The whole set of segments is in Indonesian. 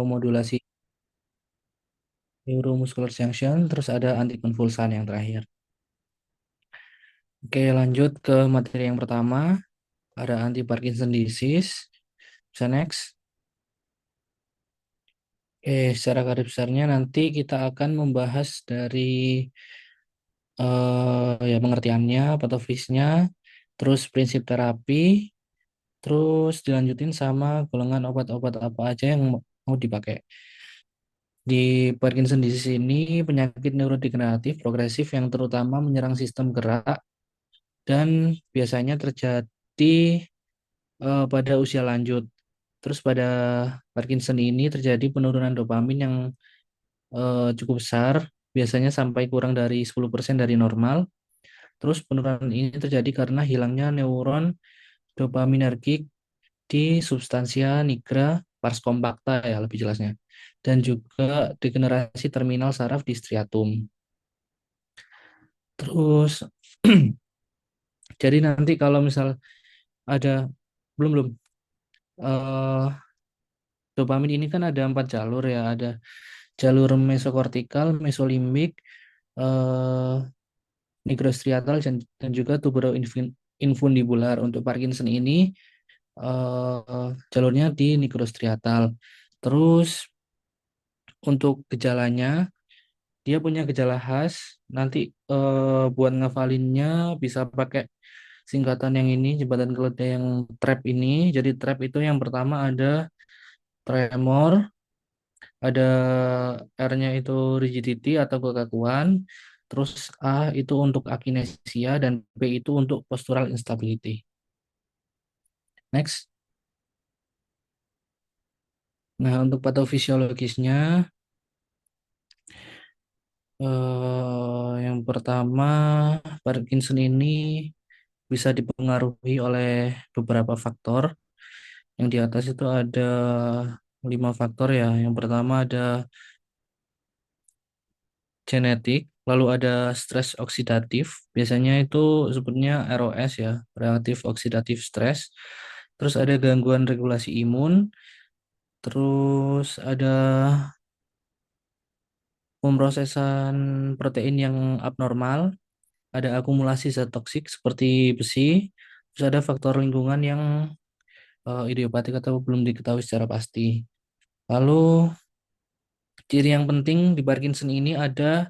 memodulasi neuromuscular junction, terus ada antikonvulsan yang terakhir. Oke, lanjut ke materi yang pertama, ada anti Parkinson disease. Bisa next. Secara garis besarnya nanti kita akan membahas dari ya pengertiannya, patofisnya, terus prinsip terapi, terus dilanjutin sama golongan obat-obat apa aja yang mau dipakai. Di Parkinson disease ini penyakit neurodegeneratif progresif yang terutama menyerang sistem gerak dan biasanya terjadi pada usia lanjut. Terus pada Parkinson ini terjadi penurunan dopamin yang cukup besar, biasanya sampai kurang dari 10% dari normal. Terus penurunan ini terjadi karena hilangnya neuron dopaminergik di substansia nigra pars compacta ya lebih jelasnya. Dan juga degenerasi terminal saraf di striatum. Terus jadi nanti kalau misal ada belum belum eh dopamin ini kan ada 4 jalur ya, ada jalur mesokortikal, mesolimbik, eh, nigrostriatal dan juga tuberoinfundibular. Untuk Parkinson ini jalurnya di nigrostriatal. Terus untuk gejalanya dia punya gejala khas. Nanti buat ngafalinnya bisa pakai singkatan yang ini, jembatan keledai yang TRAP ini. Jadi TRAP itu yang pertama ada tremor, ada R-nya itu rigidity atau kekakuan, terus A itu untuk akinesia dan B itu untuk postural instability. Next. Nah, untuk patofisiologisnya, yang pertama Parkinson ini bisa dipengaruhi oleh beberapa faktor. Yang di atas itu ada 5 faktor ya. Yang pertama ada genetik, lalu ada stres oksidatif. Biasanya itu sebutnya ROS ya, reaktif oksidatif stres. Terus ada gangguan regulasi imun, terus ada pemrosesan protein yang abnormal, ada akumulasi zat toksik seperti besi, terus ada faktor lingkungan yang idiopatik atau belum diketahui secara pasti. Lalu ciri yang penting di Parkinson ini ada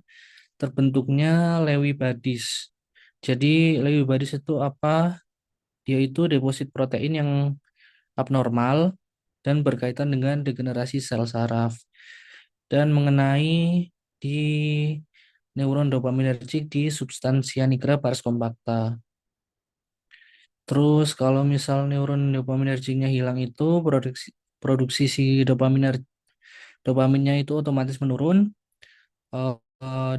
terbentuknya Lewy bodies. Jadi Lewy bodies itu apa? Dia itu deposit protein yang abnormal dan berkaitan dengan degenerasi sel saraf dan mengenai di neuron dopaminergic di substansia nigra pars compacta. Terus kalau misal neuron dopaminergicnya hilang itu produksi si dopaminnya itu otomatis menurun.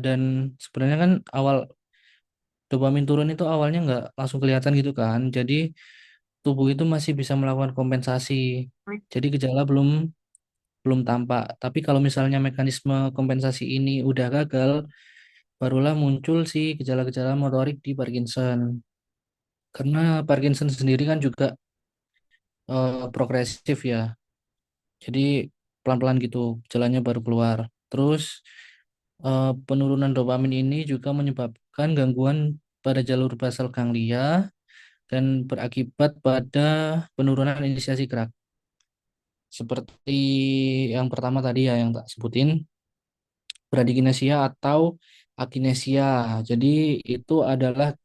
Dan sebenarnya kan awal dopamin turun itu awalnya nggak langsung kelihatan gitu kan. Jadi tubuh itu masih bisa melakukan kompensasi. Jadi gejala belum belum tampak. Tapi kalau misalnya mekanisme kompensasi ini udah gagal, barulah muncul sih gejala-gejala motorik di Parkinson. Karena Parkinson sendiri kan juga progresif ya. Jadi pelan-pelan gitu gejalanya baru keluar. Terus penurunan dopamin ini juga menyebabkan gangguan pada jalur basal ganglia dan berakibat pada penurunan inisiasi gerak. Seperti yang pertama tadi ya yang tak sebutin, bradikinesia atau akinesia. Jadi itu adalah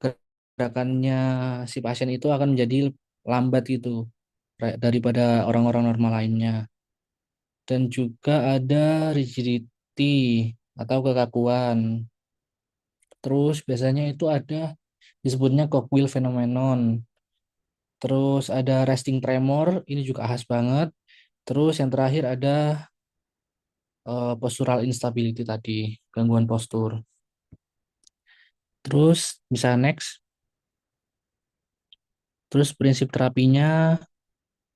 gerakannya si pasien itu akan menjadi lambat gitu daripada orang-orang normal lainnya. Dan juga ada rigidity atau kekakuan. Terus biasanya itu ada disebutnya cogwheel phenomenon. Terus ada resting tremor, ini juga khas banget. Terus yang terakhir ada postural instability tadi, gangguan postur. Terus bisa next. Terus prinsip terapinya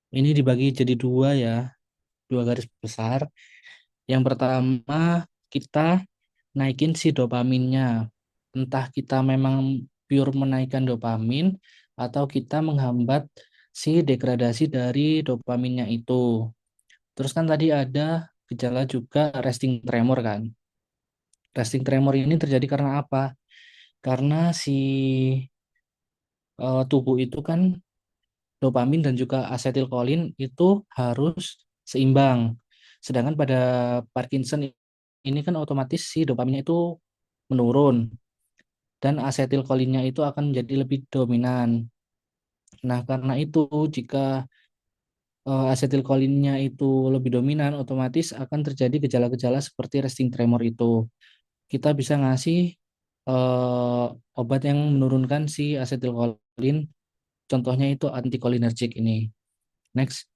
ini dibagi jadi dua ya, dua garis besar. Yang pertama kita naikin si dopaminnya. Entah kita memang pure menaikkan dopamin atau kita menghambat si degradasi dari dopaminnya itu. Terus kan tadi ada gejala juga resting tremor kan. Resting tremor ini terjadi karena apa? Karena si tubuh itu kan dopamin dan juga asetilkolin itu harus seimbang. Sedangkan pada Parkinson ini kan otomatis si dopaminnya itu menurun dan asetilkolinnya itu akan menjadi lebih dominan. Nah, karena itu jika asetilkolinnya itu lebih dominan, otomatis akan terjadi gejala-gejala seperti resting tremor itu. Kita bisa ngasih eh, obat yang menurunkan si asetilkolin, contohnya itu antikolinergik ini. Next.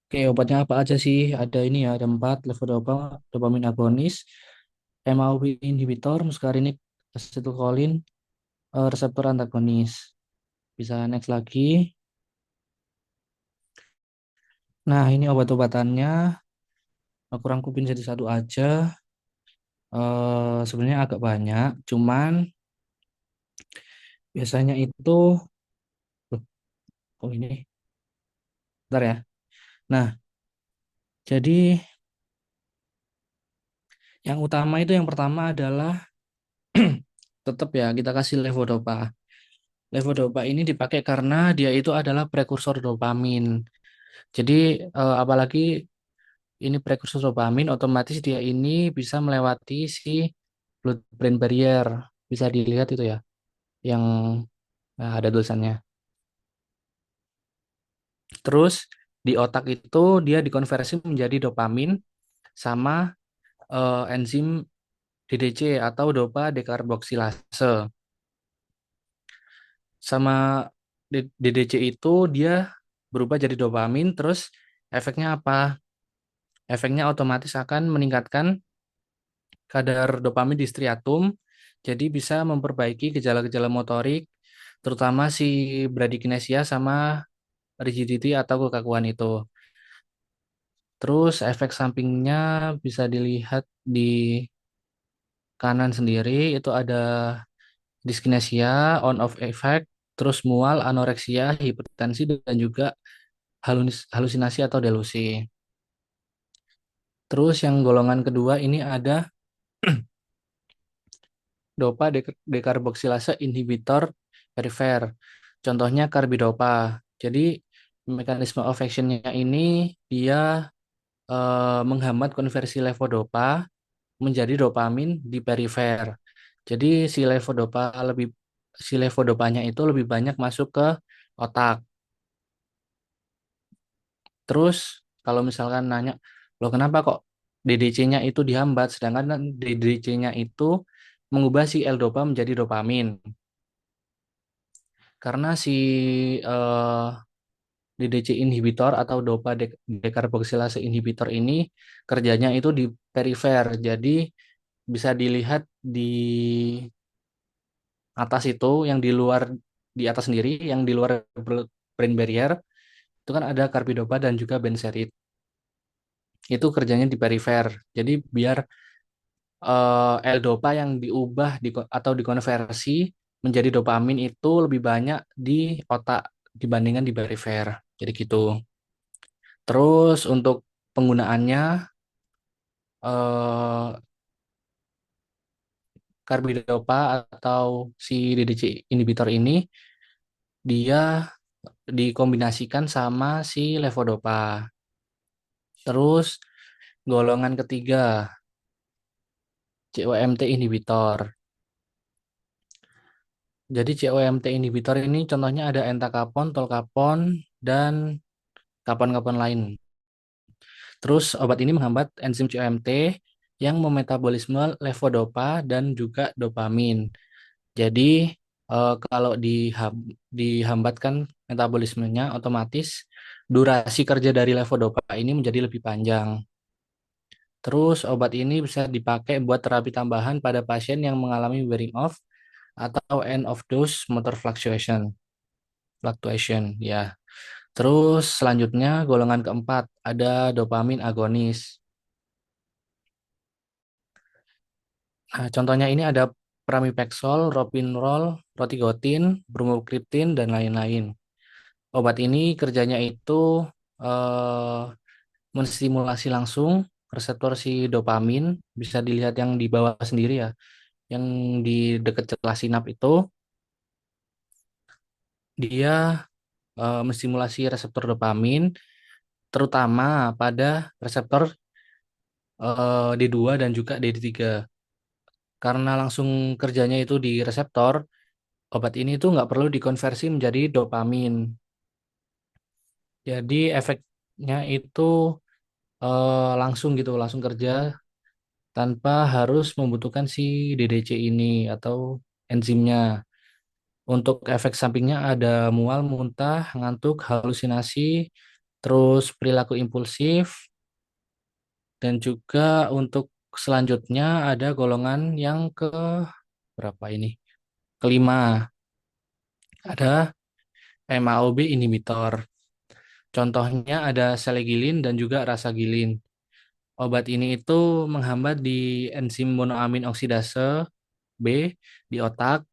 Oke, obatnya apa aja sih? Ada ini ya, ada 4, levodopa, dopamin agonis, MAO inhibitor, muscarinic, acetylcholine, reseptor antagonis. Bisa next lagi. Nah, ini obat-obatannya. Aku rangkumin jadi satu aja. Sebenarnya agak banyak, cuman biasanya itu, loh, kok ini? Bentar ya. Nah, jadi yang utama itu yang pertama adalah tetap ya kita kasih levodopa. Levodopa ini dipakai karena dia itu adalah prekursor dopamin. Jadi apalagi ini prekursor dopamin, otomatis dia ini bisa melewati si blood-brain barrier. Bisa dilihat itu ya, yang ada tulisannya. Terus di otak itu dia dikonversi menjadi dopamin sama enzim DDC atau dopa dekarboksilase. Sama DDC itu dia berubah jadi dopamin, terus efeknya apa? Efeknya otomatis akan meningkatkan kadar dopamin di striatum, jadi bisa memperbaiki gejala-gejala motorik, terutama si bradykinesia sama rigidity atau kekakuan itu. Terus efek sampingnya bisa dilihat di kanan sendiri, itu ada dyskinesia, on-off effect, terus mual, anoreksia, hipertensi, dan juga halusinasi atau delusi. Terus yang golongan kedua ini ada dopa dekarboksilase inhibitor perifer. Contohnya karbidopa. Jadi mekanisme of action-nya ini dia menghambat konversi levodopa menjadi dopamin di perifer. Jadi si levodopanya itu lebih banyak masuk ke otak. Terus kalau misalkan nanya, loh kenapa kok DDC-nya itu dihambat, sedangkan DDC-nya itu mengubah si L-dopa menjadi dopamin. Karena si eh, DDC inhibitor atau dopa dekarboksilase inhibitor ini kerjanya itu di perifer. Jadi bisa dilihat di atas itu, yang di luar, di atas sendiri, yang di luar brain barrier, itu kan ada karbidopa dan juga benserit. Itu kerjanya di perifer. Jadi biar L-dopa yang diubah atau dikonversi menjadi dopamin itu lebih banyak di otak dibandingkan di perifer. Jadi gitu. Terus untuk penggunaannya eh, karbidopa atau si DDC inhibitor ini dia dikombinasikan sama si levodopa. Terus golongan ketiga COMT inhibitor. Jadi COMT inhibitor ini contohnya ada entacapone, tolcapone, dan kapan-kapan lain. Terus obat ini menghambat enzim COMT yang memetabolisme levodopa dan juga dopamin. Jadi kalau dihambatkan metabolismenya, otomatis durasi kerja dari levodopa ini menjadi lebih panjang. Terus obat ini bisa dipakai buat terapi tambahan pada pasien yang mengalami wearing off atau end of dose motor fluctuation ya. Terus selanjutnya golongan keempat ada dopamin agonis. Nah, contohnya ini ada pramipexol, ropinrol, rotigotin, bromokriptin, dan lain-lain. Obat ini kerjanya itu eh, menstimulasi langsung reseptor si dopamin, bisa dilihat yang di bawah sendiri ya, yang di dekat celah sinap itu dia menstimulasi reseptor dopamin terutama pada reseptor D2 dan juga D3. Karena langsung kerjanya itu di reseptor, obat ini tuh nggak perlu dikonversi menjadi dopamin. Jadi efeknya itu langsung gitu, langsung kerja tanpa harus membutuhkan si DDC ini atau enzimnya. Untuk efek sampingnya ada mual, muntah, ngantuk, halusinasi, terus perilaku impulsif, dan juga untuk selanjutnya ada golongan yang ke berapa ini? Kelima, ada MAOB inhibitor. Contohnya ada selegilin dan juga rasagilin. Obat ini itu menghambat di enzim monoamin oksidase B di otak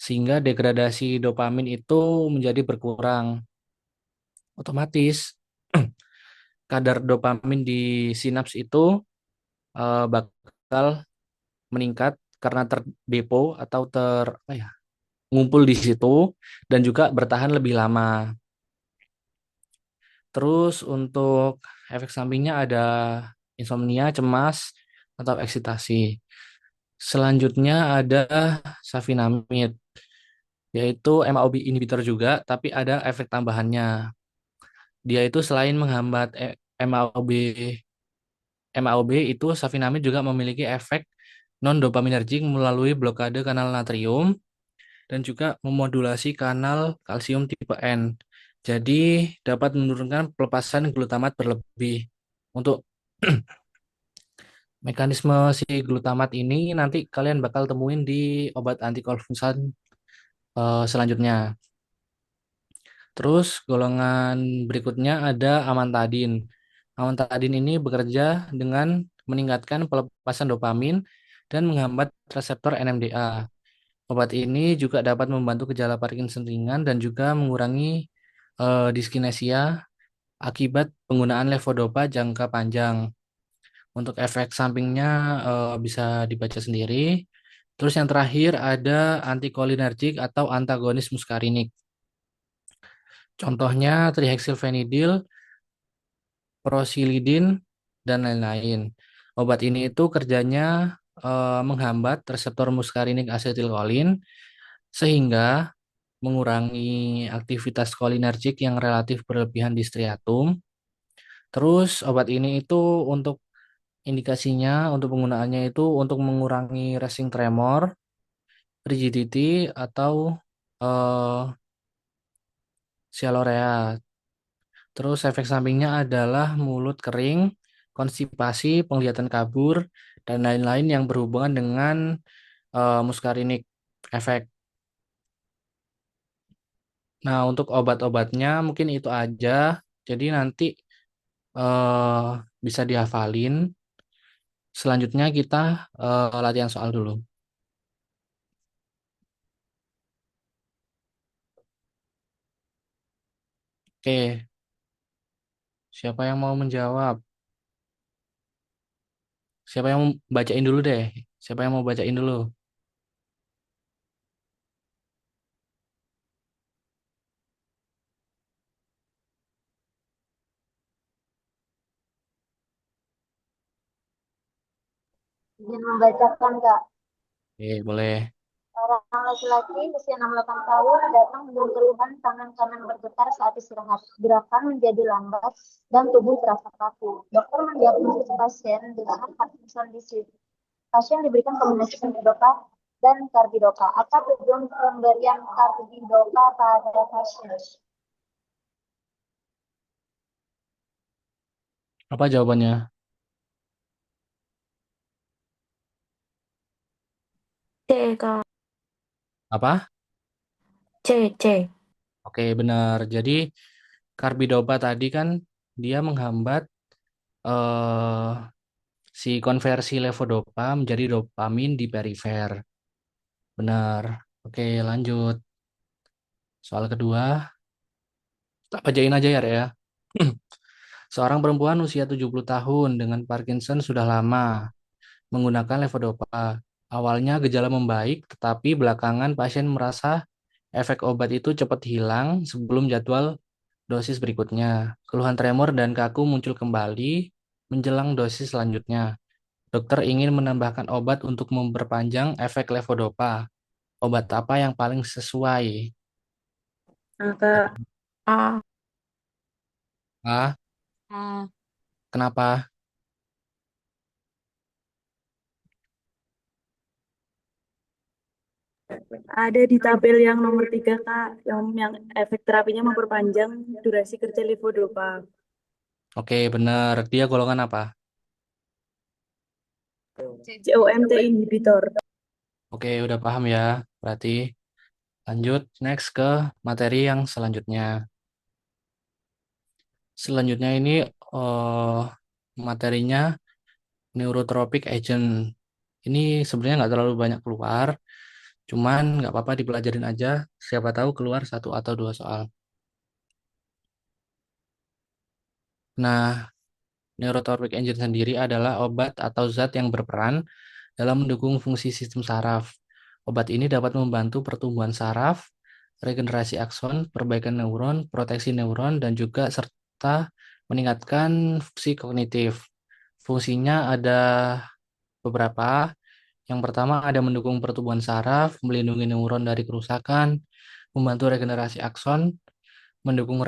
sehingga degradasi dopamin itu menjadi berkurang. Otomatis kadar dopamin di sinaps itu bakal meningkat karena terdepo atau apa ya, ngumpul di situ dan juga bertahan lebih lama. Terus untuk efek sampingnya ada insomnia, cemas, atau eksitasi. Selanjutnya ada safinamid, yaitu MAOB inhibitor juga, tapi ada efek tambahannya. Dia itu selain menghambat MAOB, MAOB itu safinamid juga memiliki efek non-dopaminergic melalui blokade kanal natrium dan juga memodulasi kanal kalsium tipe N. Jadi dapat menurunkan pelepasan glutamat berlebih. Untuk mekanisme si glutamat ini nanti kalian bakal temuin di obat antikonvulsan selanjutnya. Terus golongan berikutnya ada amantadin. Amantadin ini bekerja dengan meningkatkan pelepasan dopamin dan menghambat reseptor NMDA. Obat ini juga dapat membantu gejala Parkinson ringan dan juga mengurangi diskinesia akibat penggunaan levodopa jangka panjang. Untuk efek sampingnya bisa dibaca sendiri. Terus yang terakhir ada antikolinergik atau antagonis muskarinik. Contohnya trihexylphenidil, prosilidin, dan lain-lain. Obat ini itu kerjanya menghambat reseptor muskarinik asetilkolin sehingga mengurangi aktivitas kolinergik yang relatif berlebihan di striatum. Terus obat ini itu untuk indikasinya, untuk penggunaannya itu untuk mengurangi racing tremor, rigidity, atau eh, sialorea. Terus efek sampingnya adalah mulut kering, konstipasi, penglihatan kabur, dan lain-lain yang berhubungan dengan muskarinik efek. Nah, untuk obat-obatnya mungkin itu aja. Jadi nanti eh, bisa dihafalin. Selanjutnya kita latihan soal dulu. Oke, siapa yang mau menjawab? Siapa yang mau bacain dulu deh? Siapa yang mau bacain dulu? Izin membacakan, Kak. Oke, boleh. Seorang laki-laki usia 68 tahun datang dengan keluhan tangan kanan bergetar saat istirahat, gerakan menjadi lambat, dan tubuh terasa kaku. Dokter mendiagnosis pasien dengan Parkinson disease. Pasien diberikan kombinasi carbidopa dan carbidopa. Apa tujuan pemberian carbidopa pada pasien? Apa jawabannya? C, Kak. Apa? C, C. Oke, benar. Jadi karbidopa tadi kan dia menghambat eh, si konversi levodopa menjadi dopamin di perifer. Benar. Oke, lanjut. Soal kedua, tak bacain aja ya, Re, ya. Seorang perempuan usia 70 tahun dengan Parkinson sudah lama menggunakan levodopa. Awalnya gejala membaik, tetapi belakangan pasien merasa efek obat itu cepat hilang sebelum jadwal dosis berikutnya. Keluhan tremor dan kaku muncul kembali menjelang dosis selanjutnya. Dokter ingin menambahkan obat untuk memperpanjang efek levodopa. Obat apa yang paling sesuai? Angka A. Ah, A. kenapa? Ada di tabel yang nomor 3 Kak, yang efek terapinya memperpanjang durasi kerja levodopa. Oke, benar. Dia golongan apa? COMT inhibitor. Oke, udah paham ya. Berarti lanjut next ke materi yang selanjutnya. Selanjutnya ini materinya neurotropic agent. Ini sebenarnya nggak terlalu banyak keluar, cuman nggak apa-apa dipelajarin aja. Siapa tahu keluar satu atau dua soal. Nah, neurotropic agent sendiri adalah obat atau zat yang berperan dalam mendukung fungsi sistem saraf. Obat ini dapat membantu pertumbuhan saraf, regenerasi akson, perbaikan neuron, proteksi neuron, dan juga serta meningkatkan fungsi kognitif. Fungsinya ada beberapa. Yang pertama ada mendukung pertumbuhan saraf, melindungi neuron dari kerusakan, membantu regenerasi akson, mendukung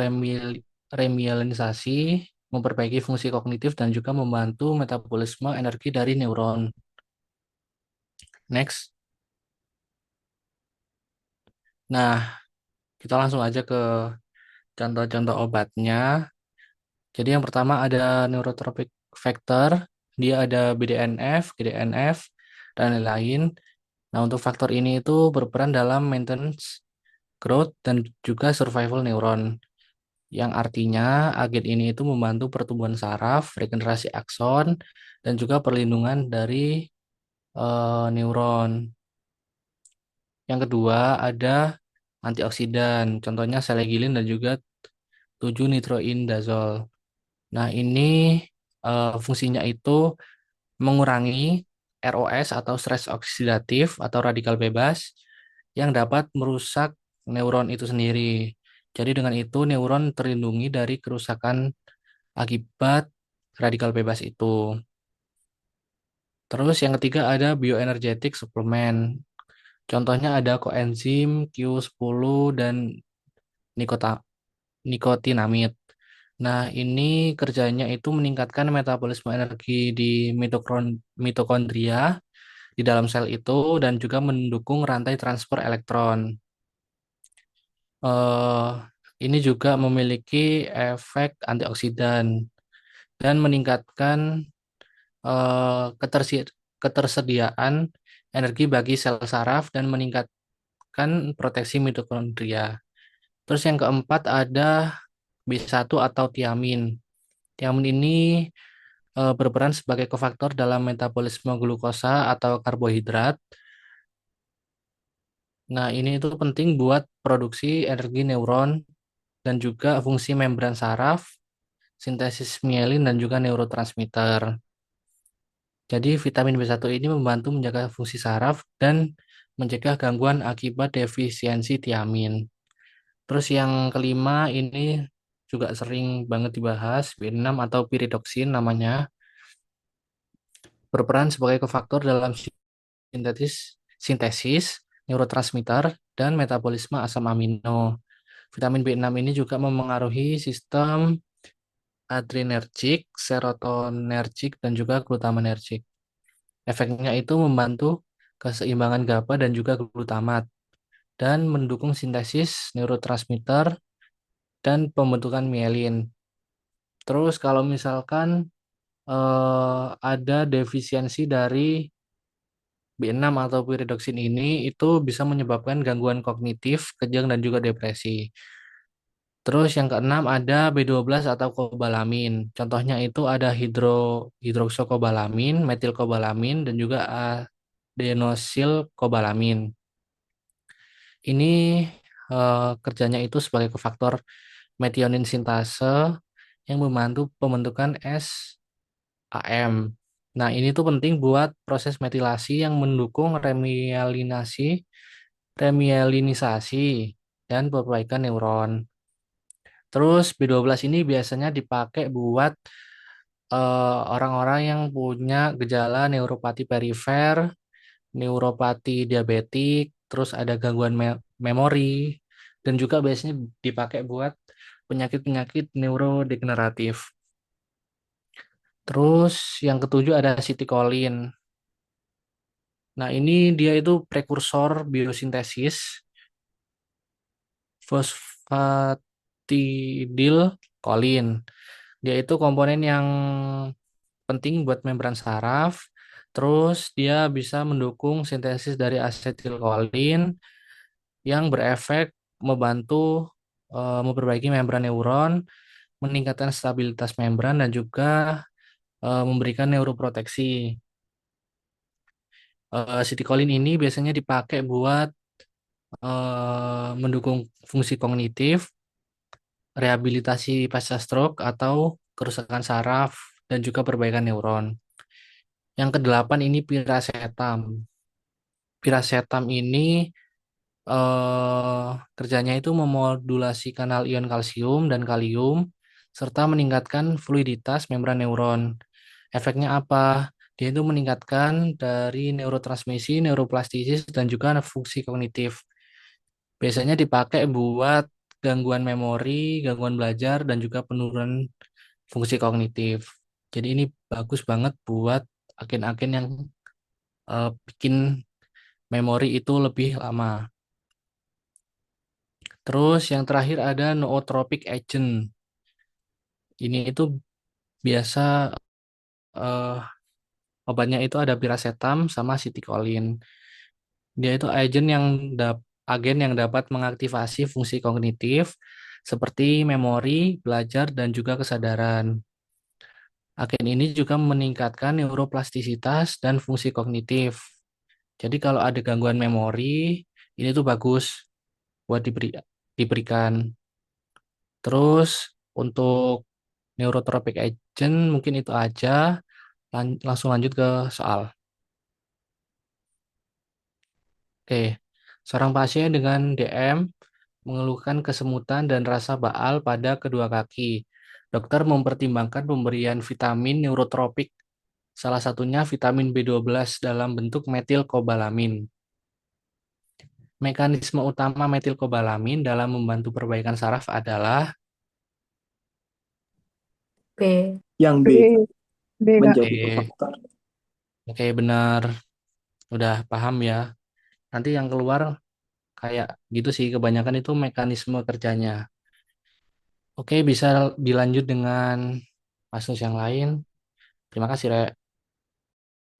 remyelinisasi, memperbaiki fungsi kognitif, dan juga membantu metabolisme energi dari neuron. Next. Nah, kita langsung aja ke contoh-contoh obatnya. Jadi yang pertama ada neurotropic factor, dia ada BDNF, GDNF, dan lain-lain. Nah, untuk faktor ini itu berperan dalam maintenance, growth, dan juga survival neuron. Yang artinya agen ini itu membantu pertumbuhan saraf, regenerasi akson, dan juga perlindungan dari neuron. Yang kedua ada antioksidan, contohnya selegiline dan juga 7-nitroindazole. Nah, ini fungsinya itu mengurangi ROS atau stres oksidatif atau radikal bebas yang dapat merusak neuron itu sendiri. Jadi dengan itu neuron terlindungi dari kerusakan akibat radikal bebas itu. Terus yang ketiga ada bioenergetic suplemen. Contohnya ada koenzim Q10 dan nikota, nikotinamid. Nah, ini kerjanya itu meningkatkan metabolisme energi di mitokondria di dalam sel itu dan juga mendukung rantai transfer elektron. eh ini juga memiliki efek antioksidan dan meningkatkan ketersediaan energi bagi sel saraf dan meningkatkan proteksi mitokondria. Terus yang keempat ada B1 atau tiamin. Tiamin ini berperan sebagai kofaktor dalam metabolisme glukosa atau karbohidrat. Nah, ini itu penting buat produksi energi neuron dan juga fungsi membran saraf, sintesis mielin dan juga neurotransmitter. Jadi vitamin B1 ini membantu menjaga fungsi saraf dan mencegah gangguan akibat defisiensi tiamin. Terus yang kelima ini juga sering banget dibahas, B6 atau piridoksin namanya, berperan sebagai kofaktor dalam sintesis neurotransmitter dan metabolisme asam amino. Vitamin B6 ini juga memengaruhi sistem adrenergik, serotonergik, dan juga glutamanergik. Efeknya itu membantu keseimbangan GABA dan juga glutamat dan mendukung sintesis neurotransmitter dan pembentukan mielin. Terus kalau misalkan ada defisiensi dari B6 atau piridoksin ini itu bisa menyebabkan gangguan kognitif, kejang dan juga depresi. Terus yang keenam ada B12 atau kobalamin. Contohnya itu ada hidroksokobalamin, metilkobalamin dan juga adenosilkobalamin. Ini kerjanya itu sebagai kofaktor metionin sintase yang membantu pembentukan SAM. Nah, ini tuh penting buat proses metilasi yang mendukung remyelinisasi dan perbaikan neuron. Terus B12 ini biasanya dipakai buat orang-orang yang punya gejala neuropati perifer, neuropati diabetik, terus ada gangguan memori, dan juga biasanya dipakai buat penyakit-penyakit neurodegeneratif. Terus yang ketujuh ada sitikolin. Nah, ini dia itu prekursor biosintesis fosfatidil kolin. Dia itu komponen yang penting buat membran saraf. Terus dia bisa mendukung sintesis dari asetilkolin yang berefek membantu memperbaiki membran neuron, meningkatkan stabilitas membran dan juga memberikan neuroproteksi. Sitikolin ini biasanya dipakai buat mendukung fungsi kognitif, rehabilitasi pasca stroke atau kerusakan saraf dan juga perbaikan neuron. Yang kedelapan ini piracetam. Piracetam ini kerjanya itu memodulasi kanal ion kalsium dan kalium serta meningkatkan fluiditas membran neuron. Efeknya apa? Dia itu meningkatkan dari neurotransmisi, neuroplastisis, dan juga fungsi kognitif. Biasanya dipakai buat gangguan memori, gangguan belajar, dan juga penurunan fungsi kognitif. Jadi ini bagus banget buat agen-agen yang bikin memori itu lebih lama. Terus yang terakhir ada nootropic agent. Ini itu biasa eh, obatnya itu ada piracetam sama sitikolin. Dia itu agen yang dapat mengaktifasi fungsi kognitif seperti memori, belajar, dan juga kesadaran. Agen ini juga meningkatkan neuroplastisitas dan fungsi kognitif. Jadi kalau ada gangguan memori, ini tuh bagus buat diberikan. Terus untuk neurotropic agent mungkin itu aja. Langsung lanjut ke soal. Oke, seorang pasien dengan DM mengeluhkan kesemutan dan rasa baal pada kedua kaki. Dokter mempertimbangkan pemberian vitamin neurotropik, salah satunya vitamin B12 dalam bentuk metilkobalamin. Mekanisme utama metilkobalamin dalam membantu perbaikan saraf adalah B. Yang B, B, B Kak. menjadi E. kofaktor. Oke, benar. Udah paham ya. Nanti yang keluar kayak gitu sih, kebanyakan itu mekanisme kerjanya. Oke, bisa dilanjut dengan kasus yang lain. Terima kasih, Rek.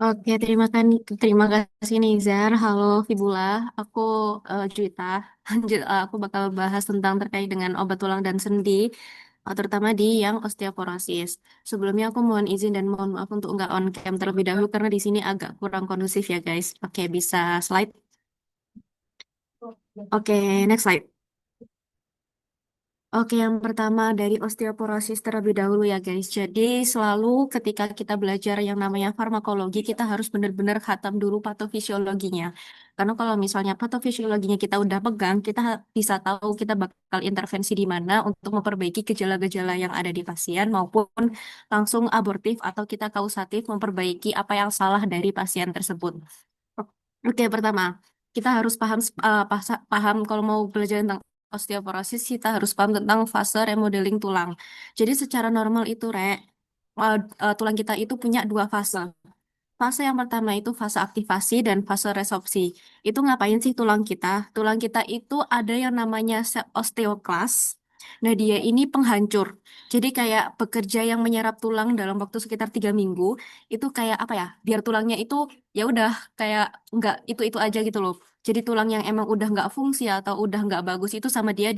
Oke, terima kasih Nizar. Halo Fibula, aku Juwita. Aku bakal bahas tentang terkait dengan obat tulang dan sendi, terutama di yang osteoporosis. Sebelumnya aku mohon izin dan mohon maaf untuk nggak on cam terlebih dahulu karena di sini agak kurang kondusif ya guys. Oke, bisa slide. Oke, next slide. Oke, yang pertama dari osteoporosis terlebih dahulu ya guys. Jadi selalu ketika kita belajar yang namanya farmakologi, kita harus benar-benar khatam dulu patofisiologinya. Karena kalau misalnya patofisiologinya kita udah pegang, kita bisa tahu kita bakal intervensi di mana untuk memperbaiki gejala-gejala yang ada di pasien maupun langsung abortif atau kita kausatif memperbaiki apa yang salah dari pasien tersebut. Oke, pertama, kita harus paham kalau mau belajar tentang osteoporosis, kita harus paham tentang fase remodeling tulang. Jadi secara normal itu, tulang kita itu punya dua fase. Fase yang pertama itu fase aktivasi dan fase resorpsi. Itu ngapain sih tulang kita? Tulang kita itu ada yang namanya sel osteoklas. Nah, dia ini penghancur. Jadi kayak bekerja yang menyerap tulang dalam waktu sekitar 3 minggu. Itu kayak apa ya? Biar tulangnya itu ya udah kayak nggak itu aja gitu loh. Jadi tulang yang emang udah nggak fungsi atau udah nggak bagus itu sama dia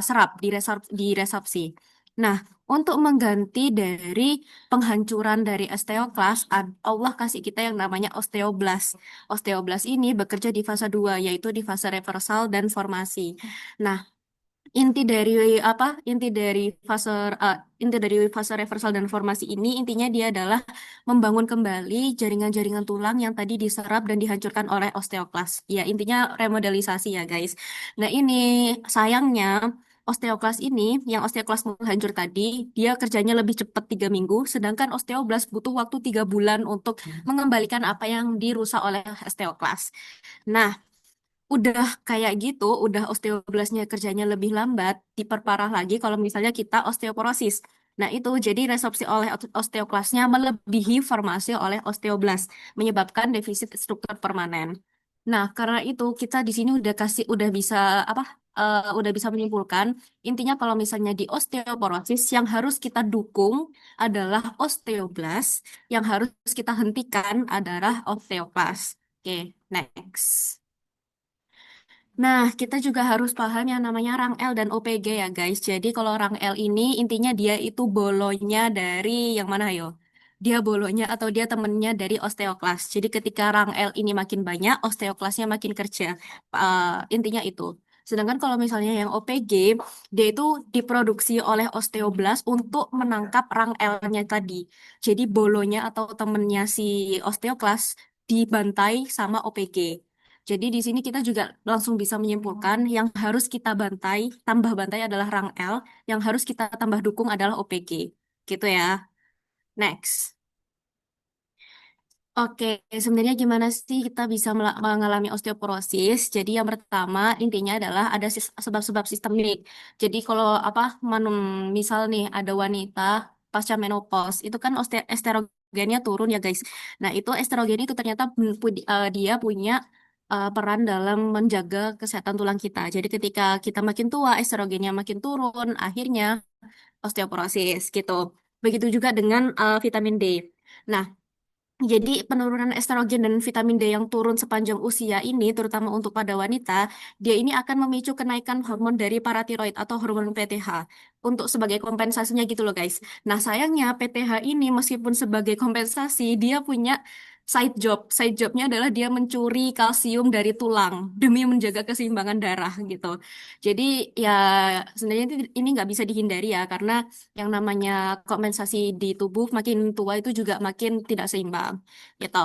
serap di resapsi. Nah, untuk mengganti dari penghancuran dari osteoklas, Allah kasih kita yang namanya osteoblas. Osteoblas ini bekerja di fase 2, yaitu di fase reversal dan formasi. Nah, Inti dari apa? Inti dari fase reversal dan formasi ini intinya dia adalah membangun kembali jaringan-jaringan tulang yang tadi diserap dan dihancurkan oleh osteoklas. Ya, intinya remodelisasi ya, guys. Nah, ini sayangnya osteoklas ini, yang osteoklas menghancur tadi, dia kerjanya lebih cepat 3 minggu, sedangkan osteoblas butuh waktu 3 bulan untuk mengembalikan apa yang dirusak oleh osteoklas. Nah, udah kayak gitu, udah osteoblastnya kerjanya lebih lambat, diperparah lagi kalau misalnya kita osteoporosis. Nah, itu jadi resorpsi oleh osteoklasnya melebihi formasi oleh osteoblast, menyebabkan defisit struktur permanen. Nah, karena itu kita di sini udah bisa apa? Udah bisa menyimpulkan intinya kalau misalnya di osteoporosis yang harus kita dukung adalah osteoblast, yang harus kita hentikan adalah osteoklas. Oke, next. Nah, kita juga harus paham yang namanya rang L dan OPG ya, guys. Jadi kalau rang L ini intinya dia itu bolonya dari yang mana, yo? Dia bolonya atau dia temennya dari osteoklas. Jadi ketika rang L ini makin banyak, osteoklasnya makin kerja. Intinya itu. Sedangkan kalau misalnya yang OPG, dia itu diproduksi oleh osteoblast untuk menangkap rang L-nya tadi. Jadi bolonya atau temennya si osteoklas dibantai sama OPG. Jadi di sini kita juga langsung bisa menyimpulkan yang harus kita bantai, tambah bantai adalah rang L, yang harus kita tambah dukung adalah OPG. Gitu ya. Next. Oke, sebenarnya gimana sih kita bisa mengalami osteoporosis? Jadi yang pertama intinya adalah ada sebab-sebab sistemik. Jadi kalau apa, misal nih ada wanita pasca menopause, itu kan estrogennya turun ya guys. Nah itu estrogen itu ternyata dia punya peran dalam menjaga kesehatan tulang kita. Jadi ketika kita makin tua, estrogennya makin turun, akhirnya osteoporosis gitu. Begitu juga dengan vitamin D. Nah, jadi penurunan estrogen dan vitamin D yang turun sepanjang usia ini, terutama untuk pada wanita, dia ini akan memicu kenaikan hormon dari paratiroid atau hormon PTH untuk sebagai kompensasinya gitu loh guys. Nah sayangnya PTH ini meskipun sebagai kompensasi, dia punya side job. Side jobnya adalah dia mencuri kalsium dari tulang demi menjaga keseimbangan darah gitu. Jadi ya sebenarnya ini nggak bisa dihindari ya karena yang namanya kompensasi di tubuh makin tua itu juga makin tidak seimbang gitu.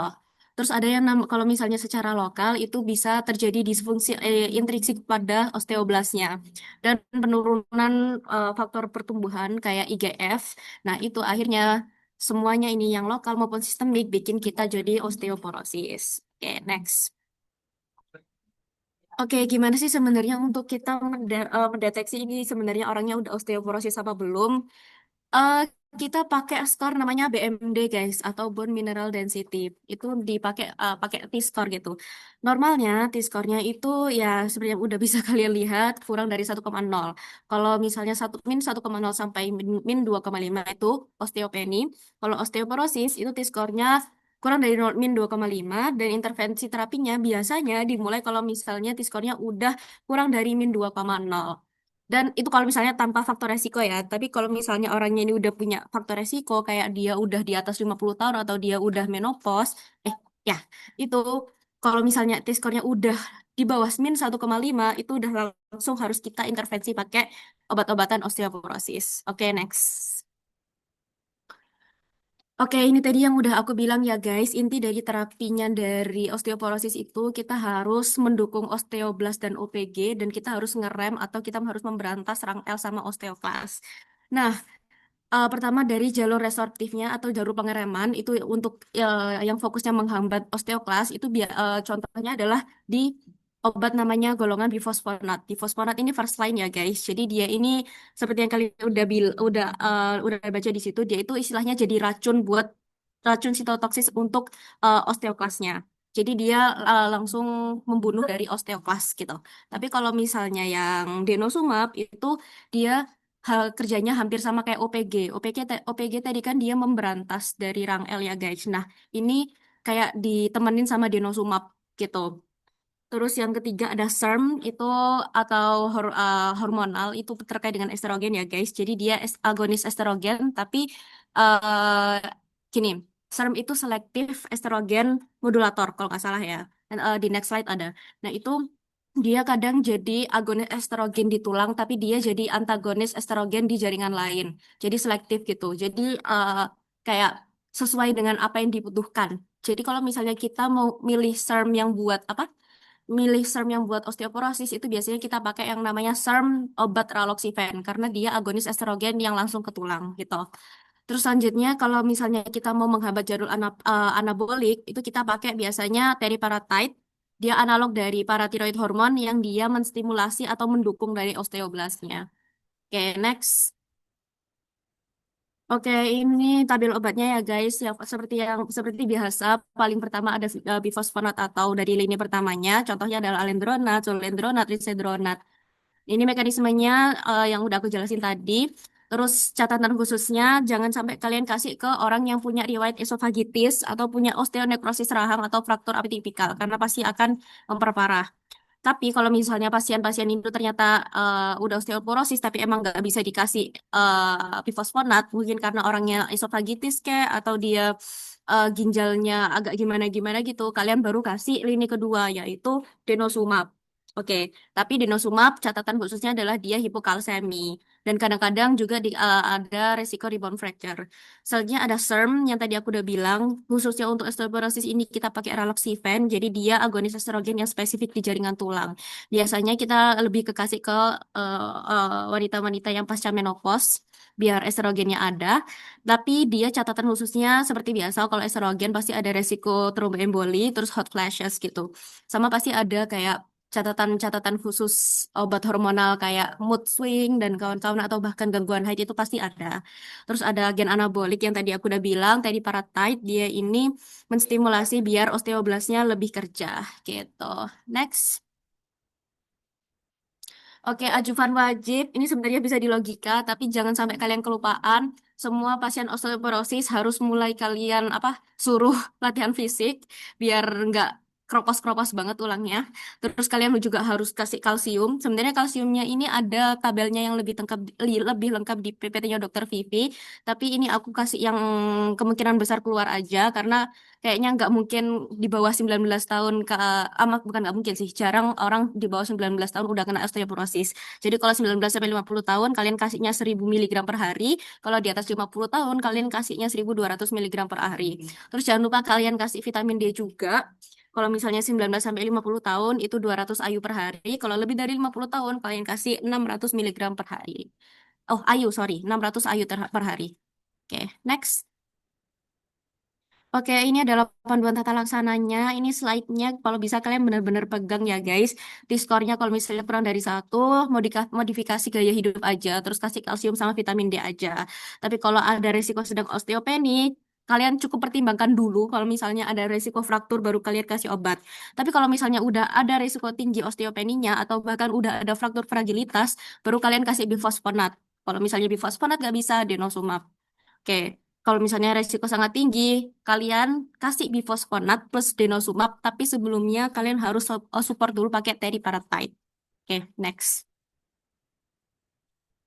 Terus ada yang kalau misalnya secara lokal itu bisa terjadi disfungsi intrinsik pada osteoblastnya dan penurunan faktor pertumbuhan kayak IGF. Nah, itu akhirnya semuanya ini yang lokal maupun sistemik bikin kita jadi osteoporosis. Oke, next. Oke, gimana sih sebenarnya untuk kita mendeteksi ini sebenarnya orangnya udah osteoporosis apa belum? Eh, kita pakai skor namanya BMD guys atau bone mineral density. Itu dipakai pakai T-score gitu. Normalnya T-score-nya itu ya seperti yang udah bisa kalian lihat kurang dari 1,0. Kalau misalnya 1,0 sampai min 2,5 itu osteopenia. Kalau osteoporosis itu T-score-nya kurang dari 0, min 2,5 dan intervensi terapinya biasanya dimulai kalau misalnya T-score-nya udah kurang dari min 2,0. Dan itu kalau misalnya tanpa faktor resiko ya. Tapi kalau misalnya orangnya ini udah punya faktor resiko, kayak dia udah di atas 50 tahun atau dia udah menopause, ya, itu kalau misalnya T-score-nya udah di bawah min 1,5, itu udah langsung harus kita intervensi pakai obat-obatan osteoporosis. Oke, next. Oke, ini tadi yang udah aku bilang ya guys, inti dari terapinya dari osteoporosis itu kita harus mendukung osteoblast dan OPG dan kita harus ngerem atau kita harus memberantas rang L sama osteoklas. Nah, pertama dari jalur resorptifnya atau jalur pengereman itu untuk yang fokusnya menghambat osteoklas itu contohnya adalah di obat namanya golongan bifosfonat. Bifosfonat ini first line ya guys. Jadi dia ini seperti yang kalian udah baca di situ dia itu istilahnya jadi racun sitotoksis untuk osteoklasnya. Jadi dia langsung membunuh dari osteoklas gitu. Tapi kalau misalnya yang denosumab itu dia hal kerjanya hampir sama kayak OPG. OPG tadi kan dia memberantas dari rang L ya guys. Nah, ini kayak ditemenin sama denosumab gitu. Terus yang ketiga ada SERM itu atau hormonal itu terkait dengan estrogen ya guys. Jadi dia agonis estrogen tapi uh, gini, SERM itu selektif estrogen modulator kalau nggak salah ya. Dan, di next slide ada. Nah itu dia kadang jadi agonis estrogen di tulang, tapi dia jadi antagonis estrogen di jaringan lain. Jadi selektif gitu. Jadi kayak sesuai dengan apa yang dibutuhkan. Jadi kalau misalnya kita mau milih SERM yang buat apa? Milih SERM yang buat osteoporosis itu biasanya kita pakai yang namanya SERM obat raloxifene karena dia agonis estrogen yang langsung ke tulang gitu. Terus selanjutnya kalau misalnya kita mau menghambat jalur anabolik itu kita pakai biasanya teriparatide. Dia analog dari paratiroid hormon yang dia menstimulasi atau mendukung dari osteoblasnya. Oke, next. Oke, ini tabel obatnya ya guys. Ya, seperti biasa, paling pertama ada bifosfonat atau dari lini pertamanya. Contohnya adalah alendronat, zolendronat, risedronat. Ini mekanismenya yang udah aku jelasin tadi. Terus catatan khususnya, jangan sampai kalian kasih ke orang yang punya riwayat esofagitis atau punya osteonekrosis rahang atau fraktur atipikal karena pasti akan memperparah. Tapi kalau misalnya pasien-pasien itu ternyata udah osteoporosis tapi emang nggak bisa dikasih bifosfonat, mungkin karena orangnya esofagitis kayak atau dia ginjalnya agak gimana-gimana gitu, kalian baru kasih lini kedua yaitu denosumab. Oke, tapi denosumab catatan khususnya adalah dia hipokalsemi dan kadang-kadang juga ada resiko rebound fracture. Selanjutnya ada SERM yang tadi aku udah bilang, khususnya untuk osteoporosis ini kita pakai raloxifene, jadi dia agonis estrogen yang spesifik di jaringan tulang. Biasanya kita lebih kekasih ke wanita-wanita yang pasca menopause, biar estrogennya ada. Tapi dia catatan khususnya seperti biasa, kalau estrogen pasti ada resiko tromboemboli, terus hot flashes gitu. Sama pasti ada kayak catatan-catatan khusus obat hormonal kayak mood swing dan kawan-kawan atau bahkan gangguan haid itu pasti ada. Terus ada gen anabolik yang tadi aku udah bilang, tadi paratide, dia ini menstimulasi biar osteoblasnya lebih kerja gitu. Next. Oke, ajuvan wajib ini sebenarnya bisa dilogika, tapi jangan sampai kalian kelupaan. Semua pasien osteoporosis harus mulai kalian apa suruh latihan fisik biar nggak kropos-kropos banget tulangnya. Terus kalian juga harus kasih kalsium. Sebenarnya kalsiumnya ini ada tabelnya yang lebih lengkap di PPT-nya Dokter Vivi, tapi ini aku kasih yang kemungkinan besar keluar aja karena kayaknya nggak mungkin di bawah 19 tahun bukan nggak mungkin sih, jarang orang di bawah 19 tahun udah kena osteoporosis. Jadi kalau 19 sampai 50 tahun kalian kasihnya 1000 miligram per hari, kalau di atas 50 tahun kalian kasihnya 1200 miligram per hari. Terus jangan lupa kalian kasih vitamin D juga. Kalau misalnya 19 sampai 50 tahun itu 200 IU per hari, kalau lebih dari 50 tahun kalian kasih 600 miligram per hari. Oh, IU, sorry, 600 IU per hari. Oke, next. Oke, ini adalah panduan tata laksananya. Ini slide-nya, kalau bisa kalian benar-benar pegang ya guys. T-score-nya kalau misalnya kurang dari satu, modifikasi gaya hidup aja. Terus kasih kalsium sama vitamin D aja. Tapi kalau ada resiko sedang osteopeni, kalian cukup pertimbangkan dulu. Kalau misalnya ada resiko fraktur, baru kalian kasih obat. Tapi kalau misalnya udah ada resiko tinggi osteopeninya, atau bahkan udah ada fraktur fragilitas, baru kalian kasih bifosfonat. Kalau misalnya bifosfonat nggak bisa, denosumab. Oke, kalau misalnya resiko sangat tinggi, kalian kasih bifosfonat plus denosumab, tapi sebelumnya kalian harus support dulu pakai teriparatide. Oke, next.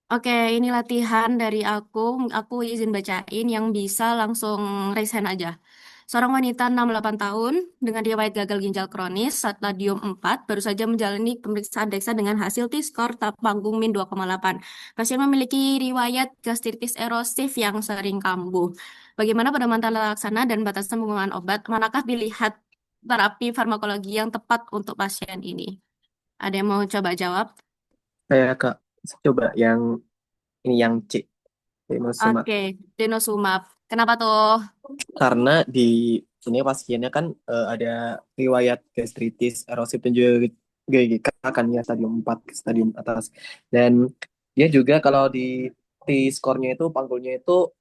Oke, ini latihan dari aku. Aku izin bacain yang bisa langsung raise hand aja. Seorang wanita 68 tahun dengan riwayat gagal ginjal kronis stadium 4 baru saja menjalani pemeriksaan DEXA dengan hasil T-score panggung min 2,8. Pasien memiliki riwayat gastritis erosif yang sering kambuh. Bagaimana pada mantan laksana dan batasan penggunaan obat? Manakah pilihan terapi farmakologi yang tepat untuk pasien ini? Ada yang mau coba jawab? Saya Kak, coba yang ini yang C, denosumab. Oke, denosumab. Kenapa tuh? Karena di sini pasiennya kan ada riwayat gastritis, erosif dan juga GGK kan ya stadium 4 ke stadium atas. Dan dia juga kalau di T-score-nya itu panggulnya itu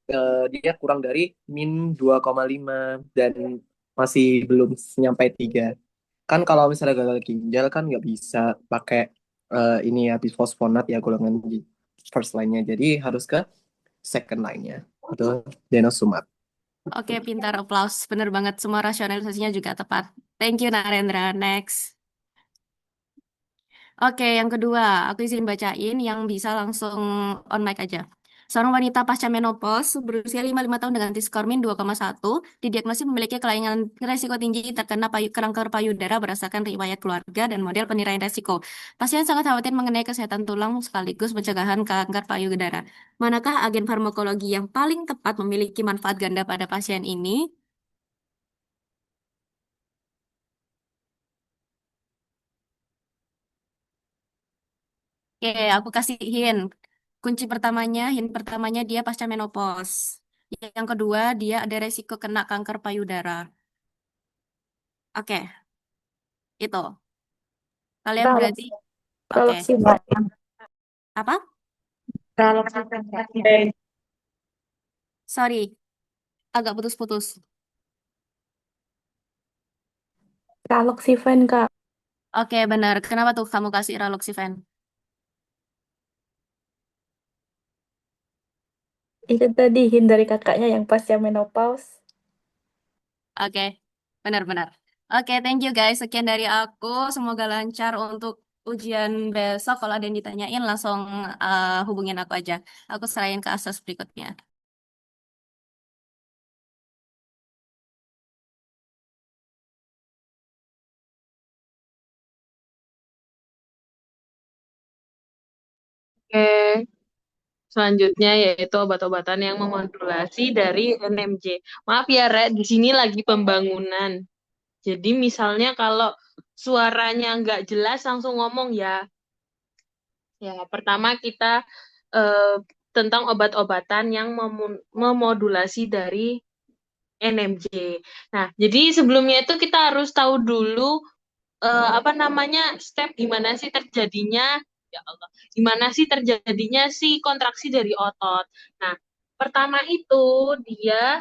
dia kurang dari min 2,5 dan masih belum nyampe 3. Kan kalau misalnya gagal ginjal kan nggak bisa pakai ini ya bisfosfonat ya golongan first line-nya. Jadi harus ke second line-nya. Itu denosumab. Oke, pintar, applause. Bener banget, semua rasionalisasinya juga tepat. Thank you, Narendra. Next. Oke, yang kedua, aku izin bacain yang bisa langsung on mic aja. Seorang wanita pasca menopause berusia 55 tahun dengan T-score 2,1 didiagnosis memiliki kelainan resiko tinggi terkena kanker payudara berdasarkan riwayat keluarga dan model penilaian resiko. Pasien sangat khawatir mengenai kesehatan tulang sekaligus pencegahan kanker payudara. Manakah agen farmakologi yang paling tepat memiliki manfaat ganda pada pasien ini? Oke, aku kasih hint. Hint pertamanya dia pasca menopause. Yang kedua, dia ada resiko kena kanker payudara. Oke, itu. Kalian berarti, oke. Raloxifene. Apa? Raloxifene. Sorry, agak putus-putus. Raloxifene, Kak. Oke, benar. Kenapa tuh kamu kasih Raloxifene? Itu tadi hint dari kakaknya yang pasca menopause. Oke, benar-benar. Oke, thank you guys. Sekian dari aku. Semoga lancar untuk ujian besok. Kalau ada yang ditanyain, langsung hubungin aku aja. Aku serahin ke asas berikutnya. Oke, selanjutnya yaitu obat-obatan yang memodulasi dari NMJ. Maaf ya, Rek, di sini lagi pembangunan. Jadi misalnya kalau suaranya nggak jelas langsung ngomong ya. Ya, pertama kita eh, tentang obat-obatan yang memodulasi dari NMJ. Nah, jadi sebelumnya itu kita harus tahu dulu apa namanya step gimana sih terjadinya ya Allah gimana sih terjadinya si kontraksi dari otot. Nah, pertama itu dia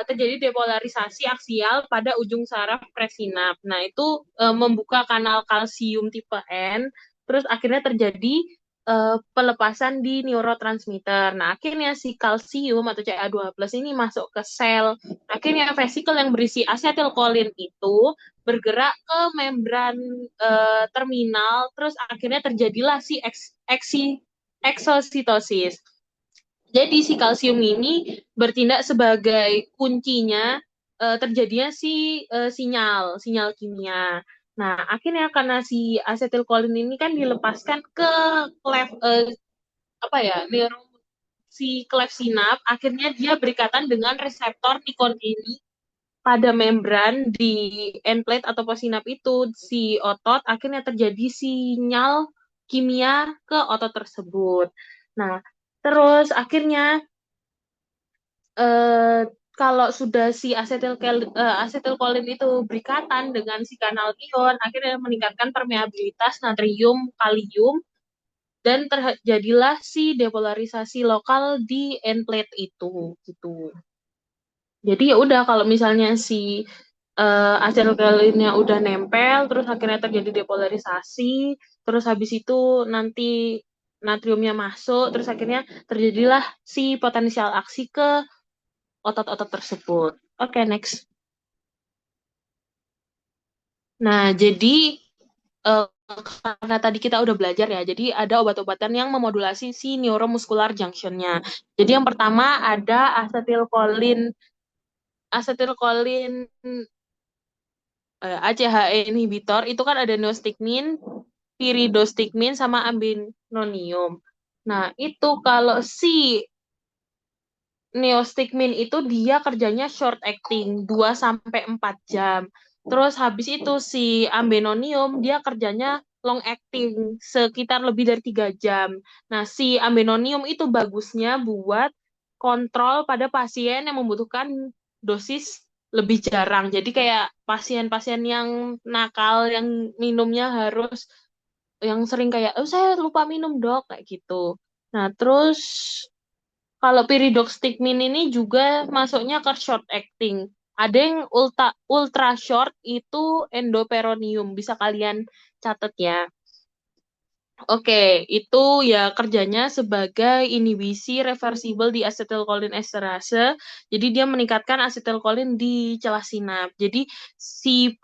terjadi depolarisasi aksial pada ujung saraf presinap. Nah, itu membuka kanal kalsium tipe N, terus akhirnya terjadi pelepasan di neurotransmitter. Nah, akhirnya si kalsium atau Ca2+ ini masuk ke sel. Akhirnya vesikel yang berisi asetilkolin itu bergerak ke membran terminal, terus akhirnya terjadilah si eksositosis. Jadi si kalsium ini bertindak sebagai kuncinya terjadinya si sinyal kimia. Nah, akhirnya karena si asetilkolin ini kan dilepaskan ke klep apa ya, si klep sinap, akhirnya dia berikatan dengan reseptor nikotin pada membran di end plate atau posinap itu si otot akhirnya terjadi sinyal kimia ke otot tersebut. Nah, terus akhirnya eh, kalau sudah si asetilkolin itu berikatan dengan si kanal ion, akhirnya meningkatkan permeabilitas natrium kalium dan terjadilah si depolarisasi lokal di end plate itu gitu. Jadi ya udah kalau misalnya si asetilkolinnya udah nempel, terus akhirnya terjadi depolarisasi, terus habis itu nanti natriumnya masuk, terus akhirnya terjadilah si potensial aksi ke otot-otot tersebut. Oke, next. Nah, jadi eh, karena tadi kita udah belajar ya, jadi ada obat-obatan yang memodulasi si neuromuscular junction-nya. Jadi yang pertama ada asetilkolin ACHE inhibitor itu kan ada neostigmin, piridostigmin sama ambenonium. Nah, itu kalau si neostigmin itu dia kerjanya short acting 2 sampai 4 jam. Terus habis itu si ambenonium dia kerjanya long acting sekitar lebih dari 3 jam. Nah, si ambenonium itu bagusnya buat kontrol pada pasien yang membutuhkan dosis lebih jarang. Jadi kayak pasien-pasien yang nakal yang minumnya harus yang sering kayak, oh saya lupa minum dok, kayak gitu. Nah, terus kalau pyridoxtigmin ini juga masuknya ke short acting. Ada yang ultra short itu endoperonium. Bisa kalian catat ya. Oke, itu ya kerjanya sebagai inhibisi reversibel di asetilkolin esterase. Jadi dia meningkatkan asetilkolin di celah sinap. Jadi si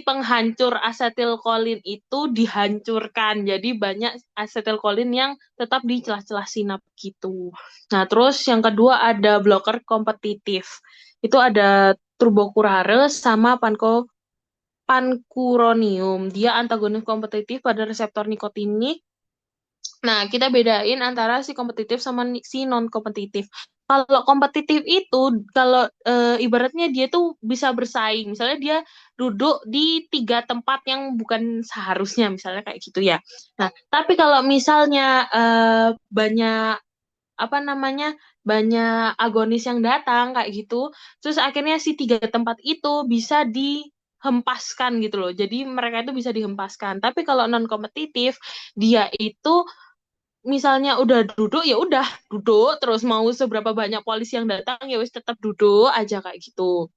penghancur asetilkolin itu dihancurkan. Jadi banyak asetilkolin yang tetap di celah-celah sinap gitu. Nah, terus yang kedua ada blocker kompetitif. Itu ada turbokurare sama pancuronium. Dia antagonis kompetitif pada reseptor nikotinik. Nah, kita bedain antara si kompetitif sama si non-kompetitif. Kalau kompetitif itu, kalau ibaratnya dia tuh bisa bersaing. Misalnya dia duduk di 3 tempat yang bukan seharusnya, misalnya kayak gitu ya. Nah, tapi kalau misalnya banyak apa namanya banyak agonis yang datang kayak gitu, terus akhirnya si 3 tempat itu bisa dihempaskan gitu loh. Jadi mereka itu bisa dihempaskan. Tapi kalau non kompetitif, dia itu misalnya udah duduk ya udah duduk terus, mau seberapa banyak polisi yang datang ya wis tetap duduk aja kayak gitu.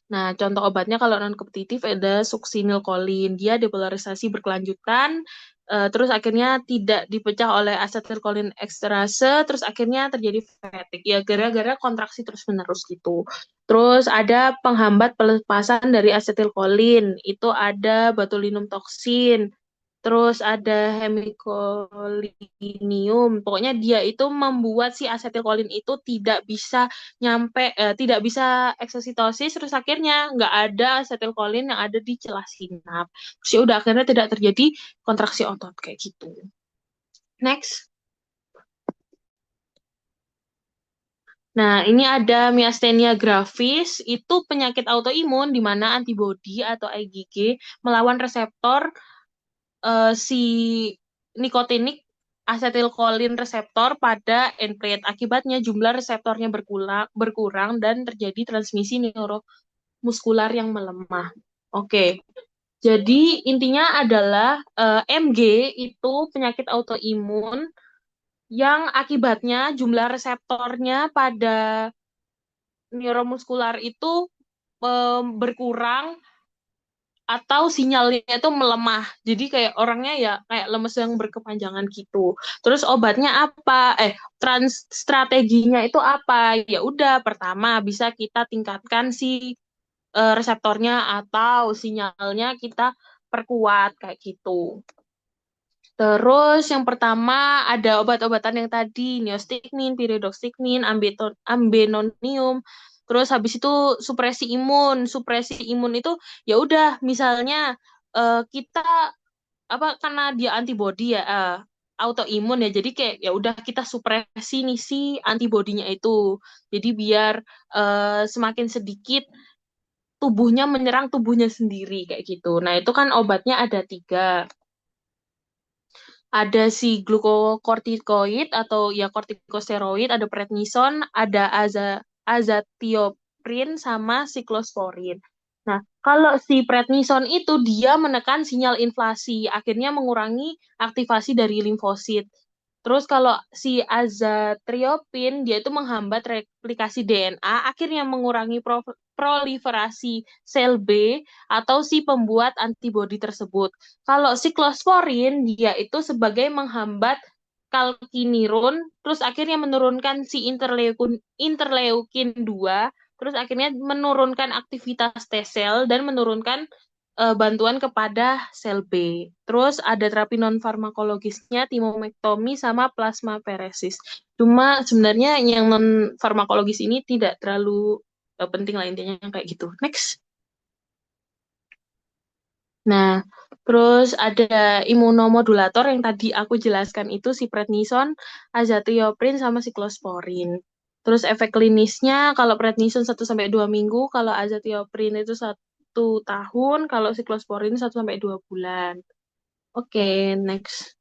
Nah, contoh obatnya kalau non kompetitif ada succinylcholine. Dia depolarisasi berkelanjutan, terus akhirnya tidak dipecah oleh asetilkolin eksterase, terus akhirnya terjadi fatigue. Ya gara-gara kontraksi terus-menerus gitu. Terus ada penghambat pelepasan dari asetilkolin. Itu ada botulinum toksin. Terus ada hemikolinium. Pokoknya dia itu membuat si asetilkolin itu tidak bisa eksositosis. Terus akhirnya nggak ada asetilkolin yang ada di celah sinap. Terus ya udah akhirnya tidak terjadi kontraksi otot kayak gitu. Next. Nah, ini ada miastenia gravis, itu penyakit autoimun di mana antibodi atau IgG melawan reseptor si nikotinik asetilkolin reseptor pada end-plate. Akibatnya jumlah reseptornya berkurang dan terjadi transmisi neuromuskular yang melemah. Oke, jadi intinya adalah MG itu penyakit autoimun yang akibatnya jumlah reseptornya pada neuromuskular itu berkurang atau sinyalnya itu melemah. Jadi kayak orangnya ya kayak lemes yang berkepanjangan gitu. Terus obatnya apa? Strateginya itu apa? Ya udah, pertama bisa kita tingkatkan si reseptornya atau sinyalnya kita perkuat kayak gitu. Terus yang pertama ada obat-obatan yang tadi, neostigmin, pyridoxigmin, ambenonium. Terus habis itu supresi imun. Supresi imun itu ya udah misalnya kita karena dia antibody ya, autoimun ya. Jadi kayak ya udah kita supresi nih si antibodinya itu. Jadi biar semakin sedikit tubuhnya menyerang tubuhnya sendiri kayak gitu. Nah, itu kan obatnya ada 3. Ada si glukokortikoid atau ya kortikosteroid, ada prednison, ada azathioprin sama siklosporin. Nah, kalau si prednison itu dia menekan sinyal inflasi, akhirnya mengurangi aktivasi dari limfosit. Terus kalau si azatriopin dia itu menghambat replikasi DNA, akhirnya mengurangi proliferasi sel B atau si pembuat antibodi tersebut. Kalau siklosporin dia itu sebagai menghambat kalkinirun, terus akhirnya menurunkan si interleukin 2, terus akhirnya menurunkan aktivitas T sel dan menurunkan bantuan kepada sel B. Terus ada terapi non farmakologisnya timomektomi sama plasmaferesis. Cuma sebenarnya yang non farmakologis ini tidak terlalu penting lah, intinya kayak gitu. Next. Nah, terus ada imunomodulator yang tadi aku jelaskan itu si prednison, azathioprine sama siklosporin. Terus efek klinisnya kalau prednison 1-2 minggu, kalau azathioprine itu 1 tahun, kalau siklosporin 1-2 bulan. Oke, next.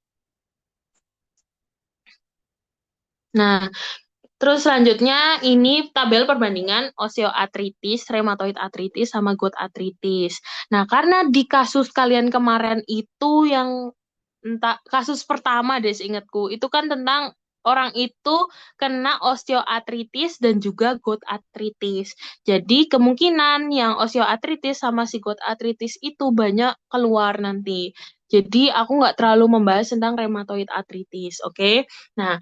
Nah, terus selanjutnya ini tabel perbandingan osteoartritis, rheumatoid arthritis, sama gout arthritis. Nah, karena di kasus kalian kemarin itu yang entah kasus pertama deh seingatku, itu kan tentang orang itu kena osteoartritis dan juga gout arthritis. Jadi kemungkinan yang osteoartritis sama si gout arthritis itu banyak keluar nanti. Jadi aku nggak terlalu membahas tentang rheumatoid arthritis, oke? Nah,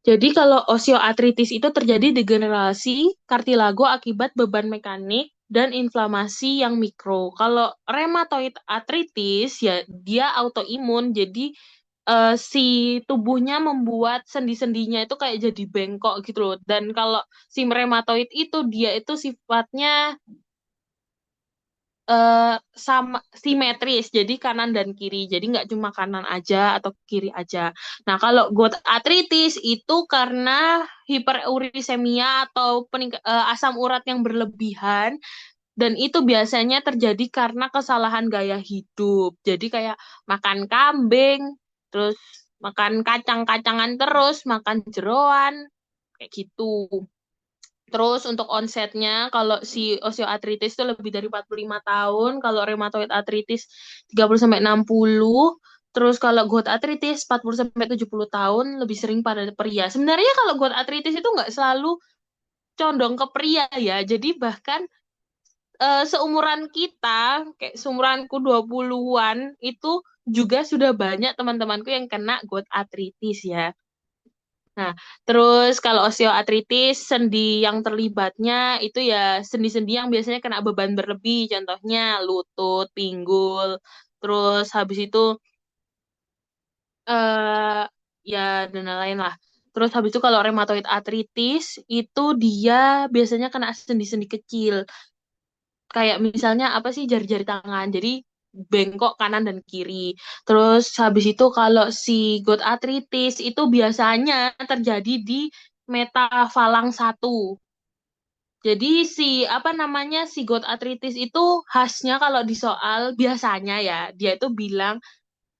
jadi kalau osteoartritis itu terjadi degenerasi kartilago akibat beban mekanik dan inflamasi yang mikro. Kalau rheumatoid arthritis ya dia autoimun, jadi si tubuhnya membuat sendi-sendinya itu kayak jadi bengkok gitu loh. Dan kalau si rheumatoid itu dia itu sifatnya sama simetris, jadi kanan dan kiri. Jadi nggak cuma kanan aja atau kiri aja. Nah, kalau gout arthritis itu karena hiperurisemia atau asam urat yang berlebihan dan itu biasanya terjadi karena kesalahan gaya hidup. Jadi kayak makan kambing, terus makan kacang-kacangan terus, makan jeroan, kayak gitu. Terus untuk onsetnya, kalau si osteoartritis itu lebih dari 45 tahun, kalau rheumatoid arthritis 30 sampai 60, terus kalau gout arthritis 40 sampai 70 tahun, lebih sering pada pria. Sebenarnya kalau gout arthritis itu nggak selalu condong ke pria ya. Jadi bahkan seumuran kita, kayak seumuranku 20-an, itu juga sudah banyak teman-temanku yang kena gout arthritis ya. Nah, terus kalau osteoartritis, sendi yang terlibatnya itu ya sendi-sendi yang biasanya kena beban berlebih, contohnya lutut, pinggul, terus habis itu eh ya dan lain-lain lah. Terus habis itu kalau rheumatoid arthritis itu dia biasanya kena sendi-sendi kecil. Kayak misalnya apa sih jari-jari tangan. Jadi bengkok kanan dan kiri. Terus habis itu kalau si gout arthritis itu biasanya terjadi di metafalang 1. Jadi si apa namanya si gout arthritis itu khasnya kalau di soal biasanya ya dia itu bilang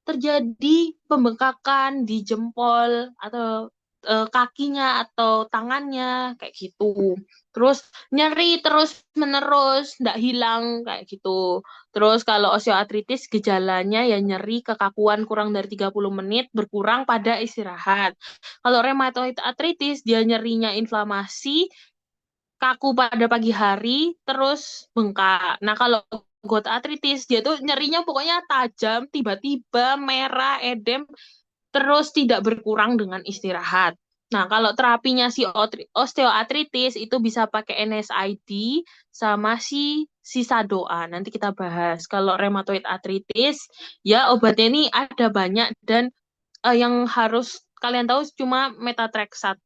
terjadi pembengkakan di jempol atau kakinya atau tangannya kayak gitu. Terus nyeri terus menerus, nggak hilang kayak gitu. Terus kalau osteoartritis gejalanya ya nyeri kekakuan kurang dari 30 menit berkurang pada istirahat. Kalau rheumatoid arthritis dia nyerinya inflamasi kaku pada pagi hari, terus bengkak. Nah, kalau gout arthritis, dia tuh nyerinya pokoknya tajam, tiba-tiba merah, edem, terus tidak berkurang dengan istirahat. Nah, kalau terapinya si osteoartritis itu bisa pakai NSAID sama si sisa doa. Nanti kita bahas. Kalau rheumatoid arthritis, ya obatnya ini ada banyak dan yang harus kalian tahu cuma metotrexat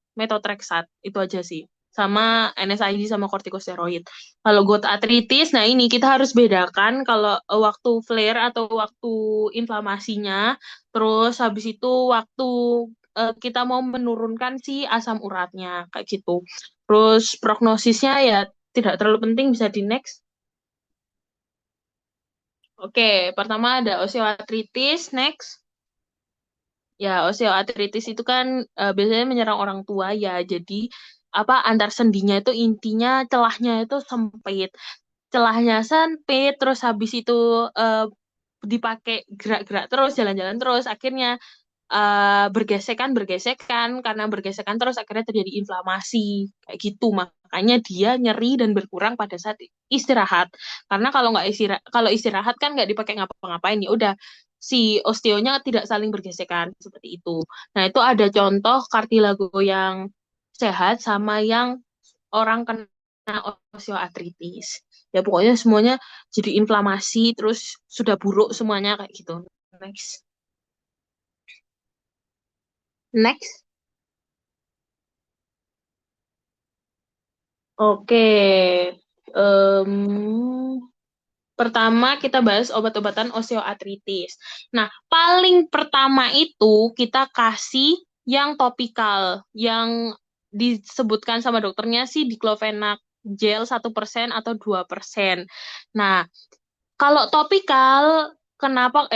itu aja sih. Sama NSAID sama kortikosteroid. Kalau gout arthritis, nah ini kita harus bedakan kalau waktu flare atau waktu inflamasinya, terus habis itu waktu kita mau menurunkan si asam uratnya kayak gitu. Terus prognosisnya ya tidak terlalu penting, bisa di next. Oke, pertama ada osteoartritis, next. Ya, osteoartritis itu kan biasanya menyerang orang tua ya. Jadi apa antar sendinya itu intinya celahnya itu sempit. Celahnya sempit, terus habis itu eh, dipakai gerak-gerak terus, jalan-jalan terus, akhirnya bergesekan karena bergesekan terus akhirnya terjadi inflamasi kayak gitu. Makanya dia nyeri dan berkurang pada saat istirahat. Karena kalau istirahat kan nggak dipakai ngapa-ngapain ya udah si osteonya tidak saling bergesekan seperti itu. Nah, itu ada contoh kartilago yang sehat sama yang orang kena osteoartritis. Ya pokoknya semuanya jadi inflamasi terus sudah buruk semuanya kayak gitu. Next. Next. Oke. Pertama kita bahas obat-obatan osteoartritis. Nah, paling pertama itu kita kasih yang topikal, yang disebutkan sama dokternya sih diclofenac gel 1% atau 2%. Nah, kalau topikal, kenapa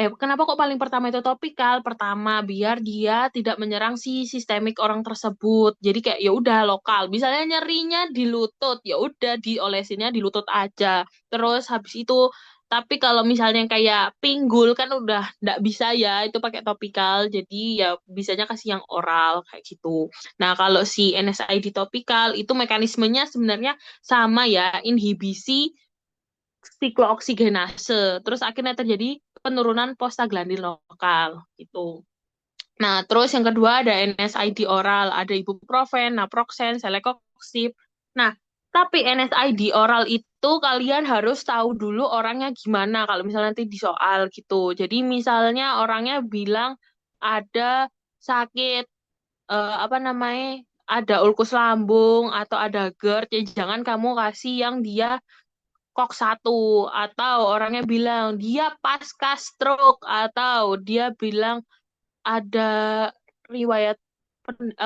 kok paling pertama itu topikal? Pertama, biar dia tidak menyerang si sistemik orang tersebut. Jadi kayak ya udah lokal. Misalnya nyerinya di lutut, ya udah diolesinnya di lutut aja. Terus habis itu Tapi kalau misalnya kayak pinggul kan udah nggak bisa ya, itu pakai topikal. Jadi ya bisanya kasih yang oral kayak gitu. Nah, kalau si NSAID topikal itu mekanismenya sebenarnya sama ya, inhibisi siklooksigenase. Terus akhirnya terjadi penurunan prostaglandin lokal gitu. Nah, terus yang kedua ada NSAID oral, ada ibuprofen, naproxen, celecoxib. Nah, tapi NSAID oral itu kalian harus tahu dulu orangnya gimana kalau misalnya nanti di soal gitu. Jadi misalnya orangnya bilang ada sakit apa namanya? Ada ulkus lambung atau ada GERD, ya jangan kamu kasih yang dia kok satu, atau orangnya bilang dia pasca stroke, atau dia bilang ada riwayat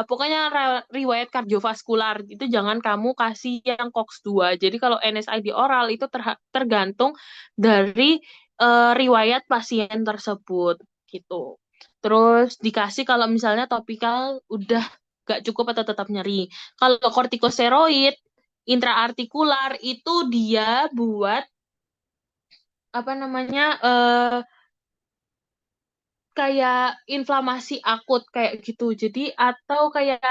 pokoknya riwayat kardiovaskular itu jangan kamu kasih yang COX-2. Jadi kalau NSAID oral itu tergantung dari riwayat pasien tersebut gitu. Terus dikasih kalau misalnya topikal udah gak cukup atau tetap nyeri. Kalau kortikosteroid intraartikular itu dia buat apa namanya kayak inflamasi akut kayak gitu. Jadi atau kayak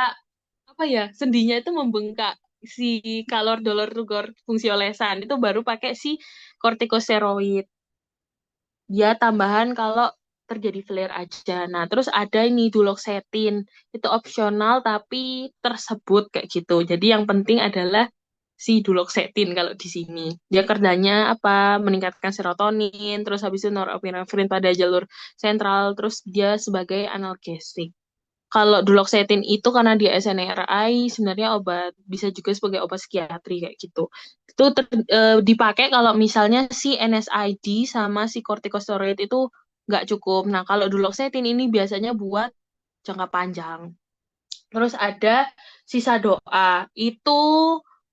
apa ya, sendinya itu membengkak, si kalor dolor tugor fungsi olesan itu baru pakai si kortikosteroid. Dia tambahan kalau terjadi flare aja. Nah, terus ada ini duloxetin. Itu opsional tapi tersebut kayak gitu. Jadi yang penting adalah si duloxetin kalau di sini. Dia kerjanya apa? Meningkatkan serotonin, terus habis itu norepinefrin pada jalur sentral, terus dia sebagai analgesik. Kalau duloxetin itu karena dia SNRI sebenarnya obat bisa juga sebagai obat psikiatri kayak gitu. Itu dipakai kalau misalnya si NSAID sama si kortikosteroid itu nggak cukup. Nah, kalau duloxetin ini biasanya buat jangka panjang. Terus ada sisa doa. Itu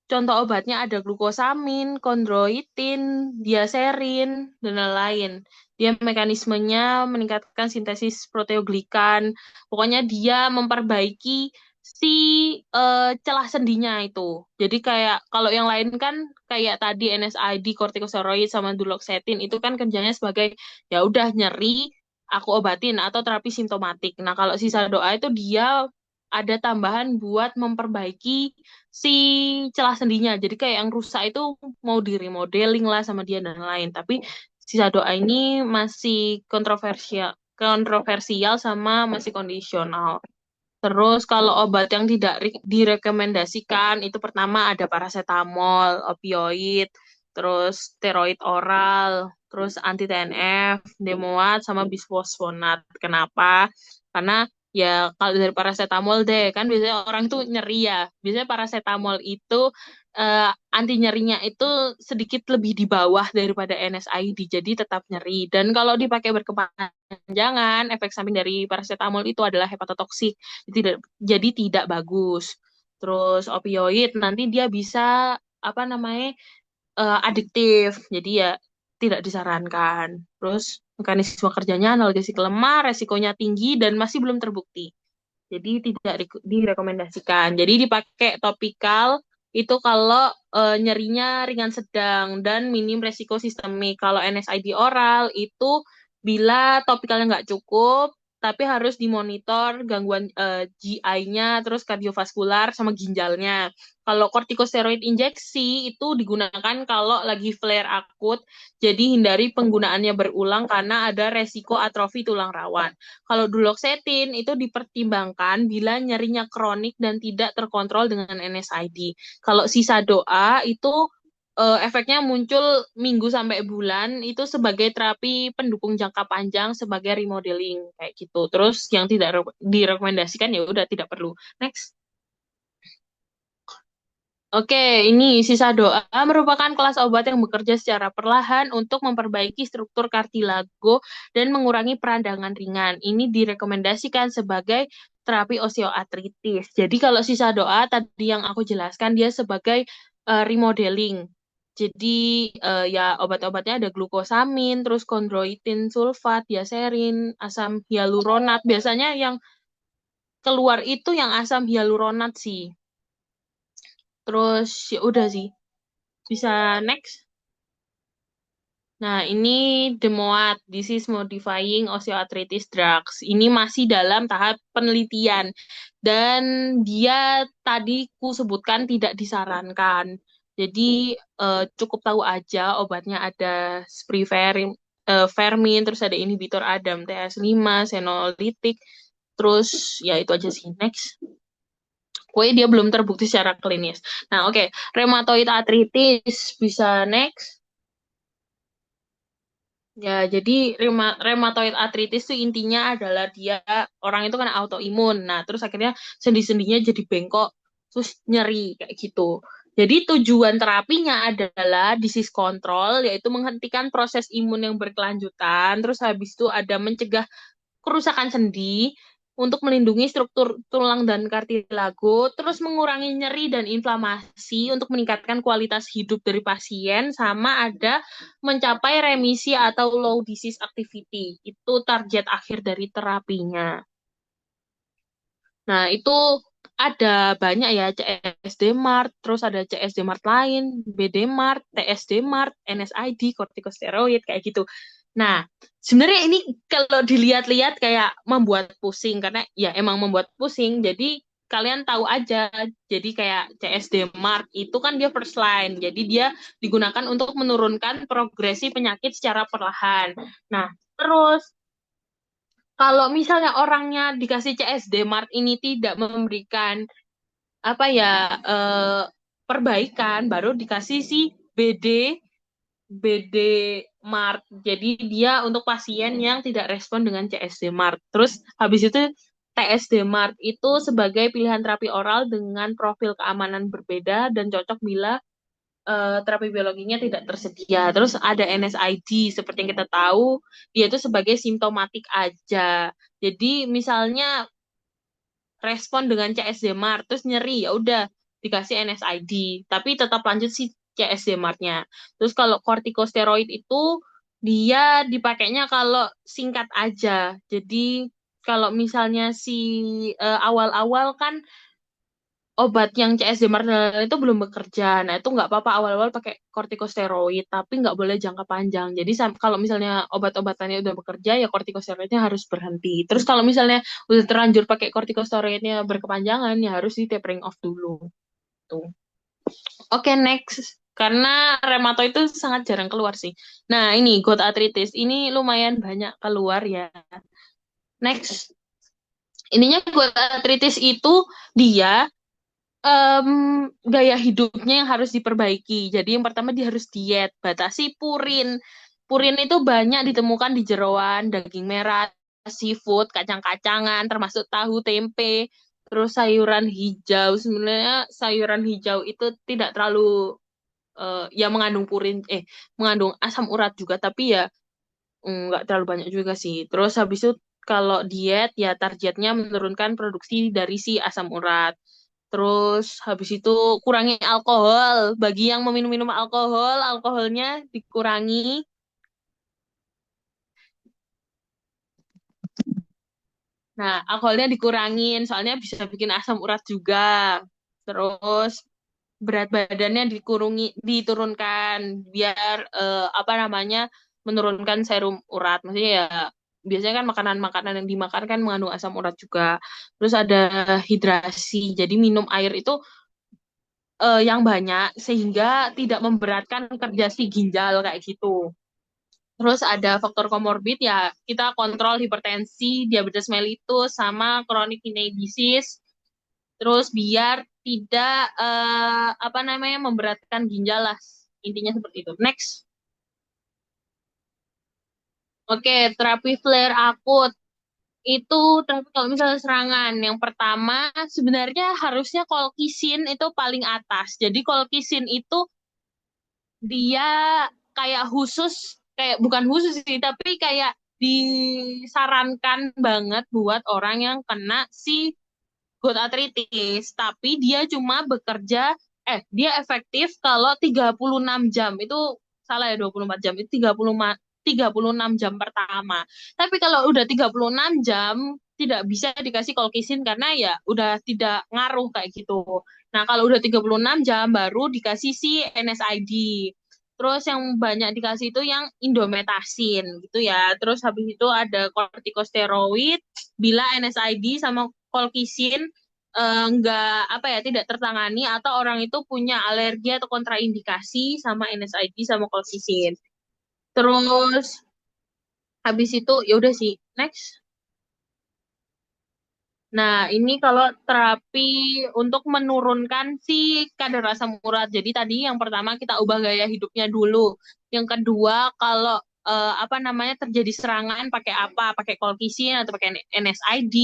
contoh obatnya ada glukosamin, kondroitin, diaserin, dan lain-lain. Dia mekanismenya meningkatkan sintesis proteoglikan. Pokoknya dia memperbaiki si celah sendinya itu. Jadi kayak kalau yang lain kan kayak tadi NSAID, kortikosteroid sama duloxetin itu kan kerjanya sebagai ya udah nyeri aku obatin atau terapi simptomatik. Nah, kalau sisa doa itu dia ada tambahan buat memperbaiki si celah sendinya. Jadi kayak yang rusak itu mau di remodeling lah sama dia dan lain. Tapi sisa doa ini masih kontroversial sama masih kondisional. Terus kalau obat yang tidak direkomendasikan itu pertama ada paracetamol, opioid, terus steroid oral, terus anti TNF, demoat, sama bisfosfonat. Kenapa? Karena ya kalau dari paracetamol deh kan biasanya orang tuh nyeri ya. Biasanya paracetamol itu anti nyerinya itu sedikit lebih di bawah daripada NSAID, jadi tetap nyeri. Dan kalau dipakai berkepanjangan, efek samping dari paracetamol itu adalah hepatotoksik, jadi tidak bagus. Terus opioid nanti dia bisa apa namanya adiktif, jadi ya tidak disarankan. Terus mekanisme kerjanya analgesik lemah, resikonya tinggi dan masih belum terbukti. Jadi tidak direkomendasikan. Jadi dipakai topikal itu kalau nyerinya ringan sedang dan minim resiko sistemik. Kalau NSAID oral itu bila topikalnya nggak cukup, tapi harus dimonitor gangguan GI-nya, terus kardiovaskular sama ginjalnya. Kalau kortikosteroid injeksi itu digunakan kalau lagi flare akut, jadi hindari penggunaannya berulang karena ada resiko atrofi tulang rawan. Kalau duloxetin itu dipertimbangkan bila nyerinya kronik dan tidak terkontrol dengan NSAID. Kalau sisa doa itu efeknya muncul minggu sampai bulan itu sebagai terapi pendukung jangka panjang sebagai remodeling kayak gitu. Terus yang tidak direkomendasikan ya udah tidak perlu. Next. Oke, ini sisa doa merupakan kelas obat yang bekerja secara perlahan untuk memperbaiki struktur kartilago dan mengurangi peradangan ringan. Ini direkomendasikan sebagai terapi osteoartritis. Jadi kalau sisa doa tadi yang aku jelaskan dia sebagai remodeling. Jadi ya obat-obatnya ada glukosamin, terus kondroitin sulfat, diaserin, asam hyaluronat. Biasanya yang keluar itu yang asam hyaluronat sih. Terus ya udah sih. Bisa next. Nah, ini DMOAD, Disease Modifying Osteoarthritis Drugs. Ini masih dalam tahap penelitian. Dan dia tadi ku sebutkan tidak disarankan. Jadi cukup tahu aja obatnya ada Sprifermin, Fermin, terus ada inhibitor ADAM TS5, senolytic, terus ya itu aja sih. Next. Pokoknya dia belum terbukti secara klinis. Nah, oke. Rheumatoid arthritis bisa next. Ya, jadi rheumatoid arthritis itu intinya adalah dia orang itu kan autoimun. Nah, terus akhirnya sendi-sendinya jadi bengkok, terus nyeri kayak gitu. Jadi tujuan terapinya adalah disease control, yaitu menghentikan proses imun yang berkelanjutan. Terus habis itu ada mencegah kerusakan sendi untuk melindungi struktur tulang dan kartilago, terus mengurangi nyeri dan inflamasi untuk meningkatkan kualitas hidup dari pasien, sama ada mencapai remisi atau low disease activity. Itu target akhir dari terapinya. Nah, itu ada banyak ya, CSD Mart, terus ada CSD Mart lain, BD Mart, TSD Mart, NSAID, kortikosteroid, kayak gitu. Nah, sebenarnya ini kalau dilihat-lihat kayak membuat pusing, karena ya emang membuat pusing, jadi kalian tahu aja, jadi kayak CSD Mart itu kan dia first line, jadi dia digunakan untuk menurunkan progresi penyakit secara perlahan. Nah, terus kalau misalnya orangnya dikasih CSD Mart ini tidak memberikan apa ya eh, perbaikan, baru dikasih si BD BD Mart. Jadi dia untuk pasien yang tidak respon dengan CSD Mart. Terus habis itu TSD Mart itu sebagai pilihan terapi oral dengan profil keamanan berbeda dan cocok bila terapi biologinya tidak tersedia. Terus ada NSAID, seperti yang kita tahu, dia itu sebagai simptomatik aja. Jadi misalnya respon dengan CSD Mart, terus nyeri, ya udah dikasih NSAID, tapi tetap lanjut si CSD Mart-nya. Terus kalau kortikosteroid itu dia dipakainya kalau singkat aja. Jadi kalau misalnya si awal-awal kan obat yang CSD Martel itu belum bekerja. Nah, itu nggak apa-apa awal-awal pakai kortikosteroid, tapi nggak boleh jangka panjang. Jadi kalau misalnya obat-obatannya udah bekerja, ya kortikosteroidnya harus berhenti. Terus kalau misalnya udah terlanjur pakai kortikosteroidnya berkepanjangan, ya harus di tapering off dulu. Tuh. Oke, next. Karena remato itu sangat jarang keluar sih. Nah, ini gout arthritis. Ini lumayan banyak keluar ya. Next. Ininya gout arthritis itu dia em, gaya hidupnya yang harus diperbaiki. Jadi yang pertama dia harus diet, batasi purin. Purin itu banyak ditemukan di jeroan, daging merah, seafood, kacang-kacangan, termasuk tahu, tempe, terus sayuran hijau. Sebenarnya sayuran hijau itu tidak terlalu ya mengandung purin, mengandung asam urat juga, tapi ya nggak terlalu banyak juga sih. Terus habis itu kalau diet ya targetnya menurunkan produksi dari si asam urat. Terus habis itu kurangi alkohol. Bagi yang meminum-minum alkohol, alkoholnya dikurangi. Nah, alkoholnya dikurangin, soalnya bisa bikin asam urat juga. Terus berat badannya diturunkan biar apa namanya menurunkan serum urat. Maksudnya ya biasanya kan makanan-makanan yang dimakan kan mengandung asam urat juga. Terus ada hidrasi. Jadi minum air itu yang banyak sehingga tidak memberatkan kerja si ginjal kayak gitu. Terus ada faktor komorbid ya kita kontrol hipertensi, diabetes mellitus sama chronic kidney disease. Terus biar tidak apa namanya memberatkan ginjal lah. Intinya seperti itu. Next. Oke, terapi flare akut. Itu terapi kalau misalnya serangan. Yang pertama sebenarnya harusnya colchicine itu paling atas. Jadi colchicine itu dia kayak khusus, kayak bukan khusus sih, tapi kayak disarankan banget buat orang yang kena si gout arthritis. Tapi dia cuma bekerja, dia efektif kalau 36 jam. Itu salah ya, 24 jam. Itu 36 jam pertama. Tapi kalau udah 36 jam, tidak bisa dikasih colchicine karena ya udah tidak ngaruh kayak gitu. Nah, kalau udah 36 jam baru dikasih si NSAID. Terus yang banyak dikasih itu yang indometasin gitu ya. Terus habis itu ada kortikosteroid bila NSAID sama colchicine nggak apa ya tidak tertangani atau orang itu punya alergi atau kontraindikasi sama NSAID sama colchicine. Terus habis itu ya udah sih. Next. Nah, ini kalau terapi untuk menurunkan si kadar asam urat. Jadi tadi yang pertama kita ubah gaya hidupnya dulu. Yang kedua, kalau apa namanya terjadi serangan pakai apa? Pakai colchicine atau pakai NSAID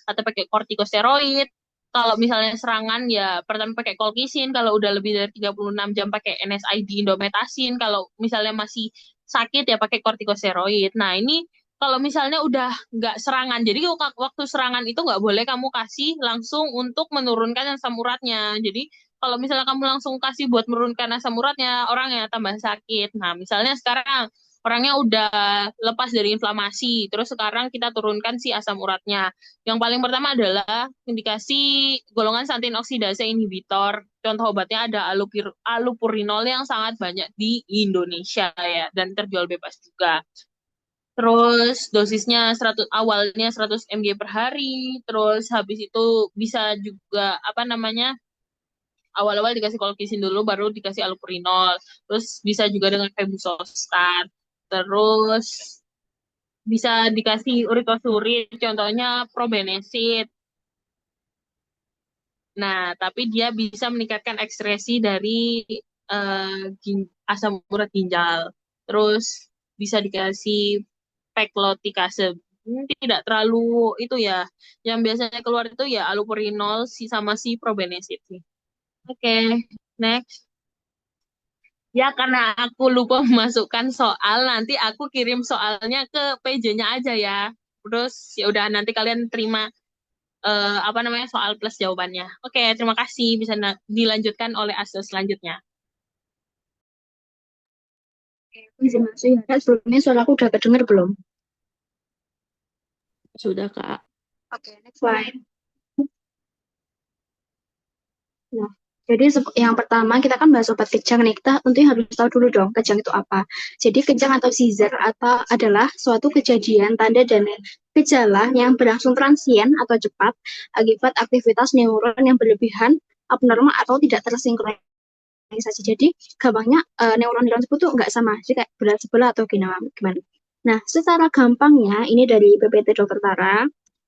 atau pakai kortikosteroid. Kalau misalnya serangan ya pertama pakai colchicine, kalau udah lebih dari 36 jam pakai NSAID indometasin, kalau misalnya masih sakit ya pakai kortikosteroid. Nah, ini kalau misalnya udah nggak serangan, jadi waktu serangan itu nggak boleh kamu kasih langsung untuk menurunkan asam uratnya. Jadi kalau misalnya kamu langsung kasih buat menurunkan asam uratnya, orangnya tambah sakit. Nah, misalnya sekarang orangnya udah lepas dari inflamasi, terus sekarang kita turunkan si asam uratnya. Yang paling pertama adalah indikasi golongan santin oksidase inhibitor. Contoh obatnya ada allopurinol yang sangat banyak di Indonesia ya, dan terjual bebas juga. Terus dosisnya 100 awalnya 100 mg per hari, terus habis itu bisa juga apa namanya? Awal-awal dikasih colchicine dulu baru dikasih allopurinol. Terus bisa juga dengan febuxostat. Terus bisa dikasih uritosurin, contohnya probenecid. Nah, tapi dia bisa meningkatkan ekskresi dari asam urat ginjal. Terus bisa dikasih peglotikase. Tidak terlalu itu ya. Yang biasanya keluar itu ya allopurinol si sama si probenecid sih. Oke, next. Ya karena aku lupa memasukkan soal, nanti aku kirim soalnya ke PJ-nya aja ya. Terus ya udah nanti kalian terima apa namanya soal plus jawabannya. Oke, terima kasih. Bisa dilanjutkan oleh ASO selanjutnya. Izin masuk ya, Kak. Sebelumnya suara aku udah kedenger belum? Sudah, Kak. Oke, next slide. Nah, jadi yang pertama kita kan bahas obat kejang nih. Kita tentunya harus tahu dulu dong kejang itu apa. Jadi kejang atau seizure atau adalah suatu kejadian, tanda dan gejala yang berlangsung transien atau cepat akibat aktivitas neuron yang berlebihan, abnormal atau tidak tersinkronisasi. Jadi gampangnya neuron-neuron tersebut tuh nggak sama, jadi kayak berat sebelah atau gimana. Nah, secara gampangnya ini dari PPT Dokter Tara,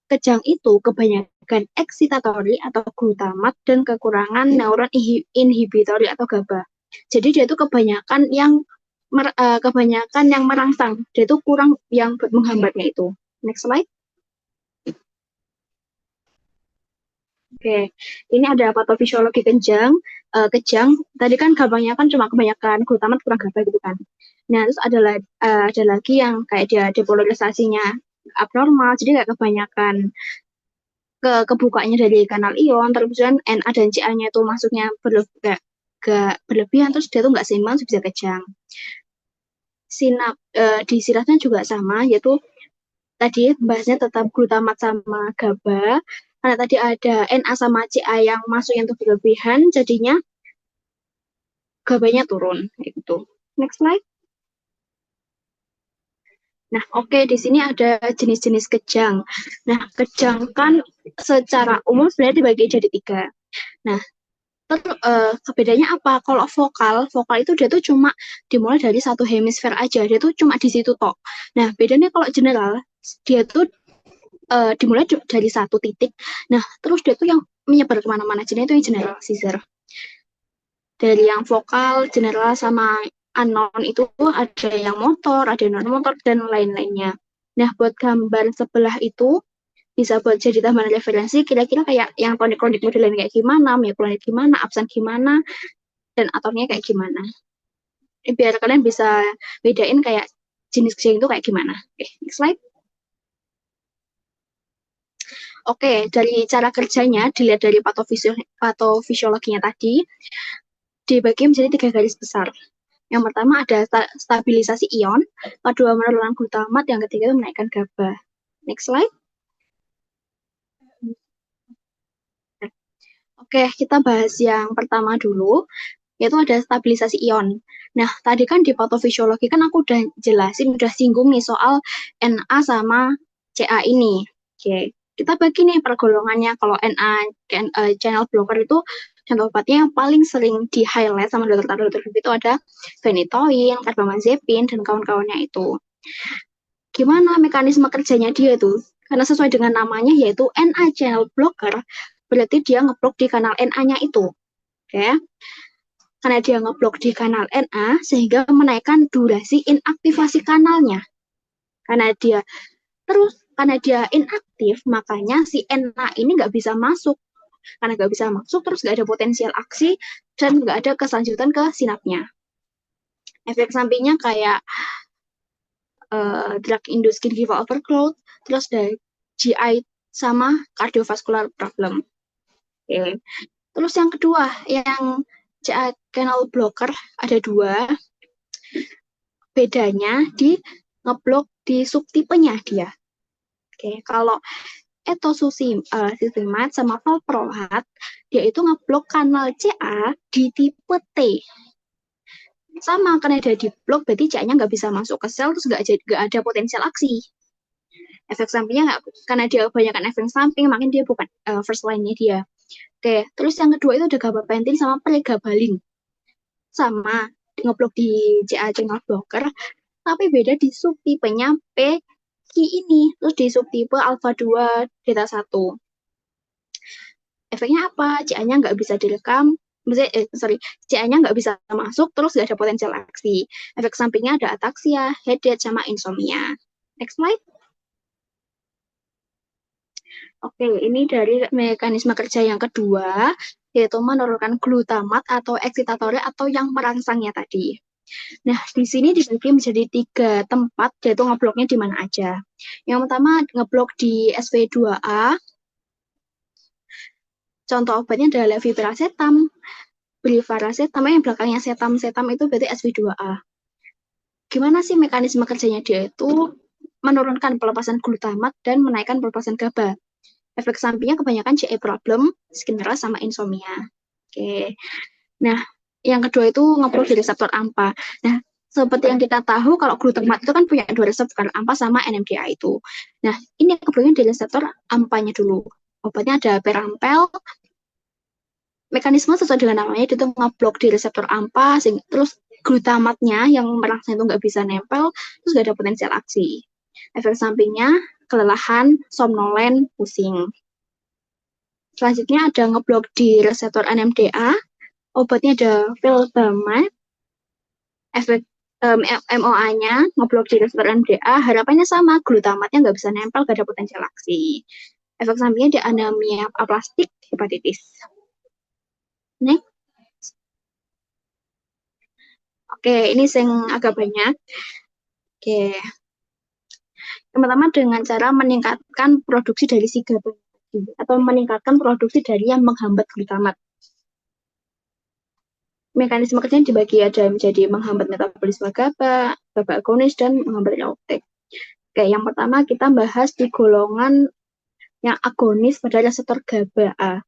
kejang itu kebanyakan excitatory atau glutamat dan kekurangan neuron inhibitory atau GABA. Jadi dia itu kebanyakan yang merangsang, dia itu kurang yang menghambatnya itu. Next slide. Oke, ini ada patofisiologi kejang. Kejang, tadi kan gampangnya kan cuma kebanyakan glutamat kurang GABA gitu kan. Nah, terus ada lagi yang kayak dia depolarisasinya abnormal, jadi kayak kebanyakan kebukanya dari kanal ion, terus dan Na dan Ca-nya itu masuknya berlebihan, terus dia tuh nggak seimbang, terus bisa kejang. Di sirasnya juga sama, yaitu tadi bahasnya tetap glutamat sama GABA, karena tadi ada Na sama Ca yang masuknya itu berlebihan, jadinya GABA-nya turun, gitu. Next slide. Nah, oke, di sini ada jenis-jenis kejang. Nah, kejang kan secara umum sebenarnya dibagi jadi 3. Nah, bedanya apa? Kalau vokal itu dia tuh cuma dimulai dari satu hemisfer aja, dia tuh cuma di situ tok. Nah, bedanya kalau general, dia tuh dimulai dari satu titik. Nah, terus dia tuh yang menyebar kemana-mana. Jadi itu yang general seizure. Dari yang vokal, general sama anon itu ada yang motor, ada yang non-motor, dan lain-lainnya. Nah, buat gambar sebelah itu, bisa buat jadi tambahan referensi, kira-kira kayak yang tonik-tonik modelan kayak gimana, myoklonid gimana, absen gimana, dan atomnya kayak gimana. Biar kalian bisa bedain kayak jenis kejang itu kayak gimana. Oke, next slide. Oke, dari cara kerjanya, dilihat dari patofisiologinya tadi, dibagi menjadi 3 garis besar. Yang pertama ada stabilisasi ion, kedua menurunkan glutamat, yang ketiga itu menaikkan GABA. Next slide. Oke, kita bahas yang pertama dulu. yaitu ada stabilisasi ion. Nah, tadi kan di patofisiologi kan aku udah jelasin, udah singgung nih soal Na sama Ca ini. Oke, kita bagi nih pergolongannya. Kalau Na channel blocker itu contoh obatnya yang paling sering di highlight sama dokter itu ada phenytoin, carbamazepine, dan kawan-kawannya itu. Gimana mekanisme kerjanya dia itu? Karena sesuai dengan namanya yaitu Na channel blocker, berarti dia ngeblok di kanal Na-nya itu. Oke. Karena dia ngeblok di kanal Na sehingga menaikkan durasi inaktivasi kanalnya. Karena dia inaktif, makanya si Na ini nggak bisa masuk. Karena nggak bisa masuk, terus nggak ada potensial aksi dan nggak ada keselanjutan ke sinapnya. Efek sampingnya kayak drug-induced gingival overgrowth, terus dari GI sama cardiovascular problem. Oke. Terus yang kedua, yang channel blocker ada 2. Bedanya di ngeblok di subtipenya dia. Oke, kalau etosusimat sama valproat, dia itu ngeblok kanal Ca di tipe T. Sama, karena dia diblok, berarti Ca-nya nggak bisa masuk ke sel, terus nggak ada potensial aksi. Efek sampingnya karena dia kebanyakan efek samping, makin dia bukan first line-nya dia. Oke, terus yang kedua itu ada gabapentin sama pregabalin. Sama, ngeblok di Ca channel blocker, tapi beda di subtipenya P ini, terus di subtipe alpha 2 beta 1. Efeknya apa? Ca-nya nggak bisa direkam, Ca-nya nggak bisa masuk, terus nggak ada potensial aksi. Efek sampingnya ada ataksia, headache, sama insomnia. Next slide. Oke, ini dari mekanisme kerja yang kedua, yaitu menurunkan glutamat atau eksitatornya atau yang merangsangnya tadi. Nah, di sini dibagi menjadi 3 tempat, yaitu ngebloknya di mana aja. Yang pertama, ngeblok di SV2A. Contoh obatnya adalah levetiracetam, brivaracetam, yang belakangnya setam itu berarti SV2A. Gimana sih mekanisme kerjanya dia itu? Menurunkan pelepasan glutamat dan menaikkan pelepasan GABA. Efek sampingnya kebanyakan GI problem, skin rash, sama insomnia. Oke. Nah, yang kedua itu ngeblok di reseptor AMPA. Nah, seperti yang kita tahu, kalau glutamat itu kan punya 2 reseptor, AMPA sama NMDA itu. Nah, ini ngebloknya di reseptor AMPA-nya dulu. Obatnya ada perampel. Mekanisme sesuai dengan namanya, itu ngeblok di reseptor AMPA, terus glutamatnya yang merangsang itu nggak bisa nempel, terus nggak ada potensial aksi. Efek sampingnya kelelahan, somnolen, pusing. Selanjutnya ada ngeblok di reseptor NMDA, obatnya ada felbamate, efek MOA-nya ngeblok di reseptor NMDA, harapannya sama, glutamatnya nggak bisa nempel, nggak ada potensial aksi. Efek sampingnya ada anemia aplastik, hepatitis. Next. Oke, ini yang agak banyak. Oke. Yang pertama dengan cara meningkatkan produksi dari si GABA atau meningkatkan produksi dari yang menghambat glutamat. Mekanisme kerjanya dibagi ada menjadi menghambat metabolisme GABA, GABA agonis, dan menghambat reuptake. Oke, yang pertama kita bahas di golongan yang agonis pada reseptor GABA-A.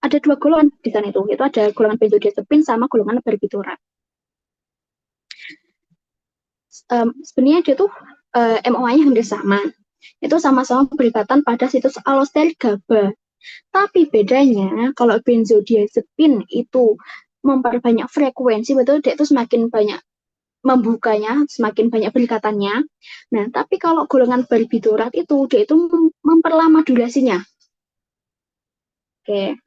Ada 2 golongan di sana itu ada golongan benzodiazepin sama golongan barbiturat. Sebenarnya dia tuh MOA-nya hampir sama. Itu sama-sama berikatan pada situs allosterik GABA. Tapi bedanya kalau benzodiazepin itu memperbanyak frekuensi, betul dia itu semakin banyak membukanya, semakin banyak berikatannya. Nah, tapi kalau golongan barbiturat itu dia itu memperlama durasinya. Oke.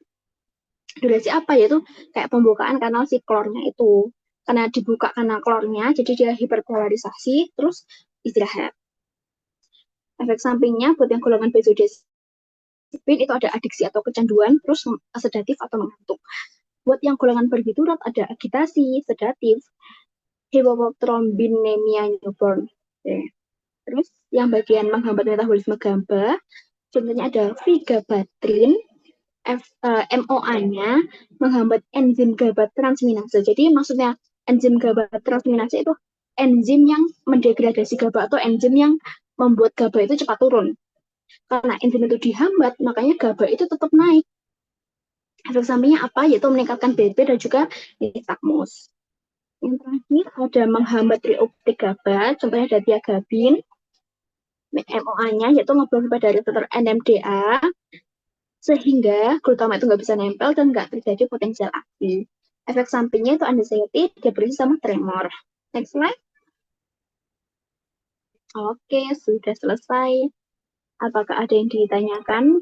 Durasi apa? Yaitu kayak pembukaan kanal si klornya itu. Karena dibuka kanal klornya, jadi dia hiperpolarisasi, terus istirahat. Efek sampingnya buat yang golongan benzodiazepin itu ada adiksi atau kecanduan, terus sedatif atau mengantuk. Buat yang golongan barbiturat ada agitasi, sedatif, hypotrombinemia newborn. Oke. Terus yang bagian menghambat metabolisme GABA, contohnya ada vigabatrin, MOA-nya menghambat enzim GABA transminase. Jadi maksudnya enzim GABA transminase itu enzim yang mendegradasi GABA atau enzim yang membuat GABA itu cepat turun. Karena enzim itu dihambat, makanya GABA itu tetap naik. Efek sampingnya apa? Yaitu meningkatkan BB dan juga nistagmus. Yang terakhir ada menghambat reuptake GABA, contohnya ada tiagabin. MOA-nya yaitu memblokir pada reseptor NMDA, sehingga glutama itu nggak bisa nempel dan nggak terjadi potensial aktif. Efek sampingnya itu anxiety, depresi, sama tremor. Next slide. Oke, sudah selesai. Apakah ada yang ditanyakan?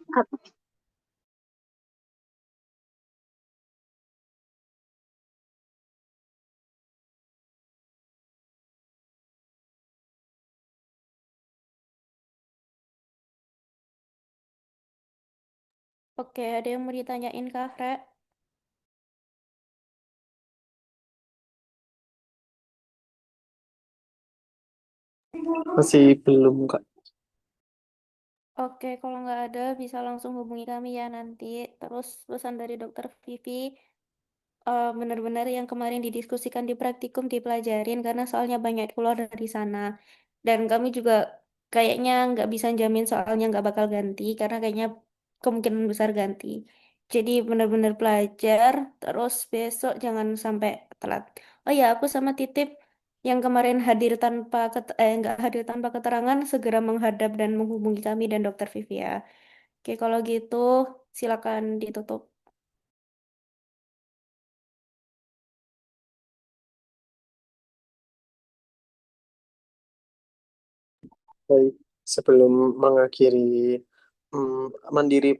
Oke, ada yang mau ditanyain Kak Re? Masih belum, Kak. Oke, kalau nggak ada bisa langsung hubungi kami ya nanti. Terus pesan dari Dokter Vivi, benar-benar yang kemarin didiskusikan di praktikum dipelajarin karena soalnya banyak keluar dari sana. Dan kami juga kayaknya nggak bisa jamin soalnya nggak bakal ganti karena kayaknya kemungkinan besar ganti. Jadi benar-benar belajar, terus besok jangan sampai telat. Oh ya, aku sama titip yang kemarin hadir tanpa nggak hadir tanpa keterangan segera menghadap dan menghubungi kami dan Dokter Vivi ya. Oke, kalau gitu silakan ditutup. Baik, sebelum mengakhiri mandiri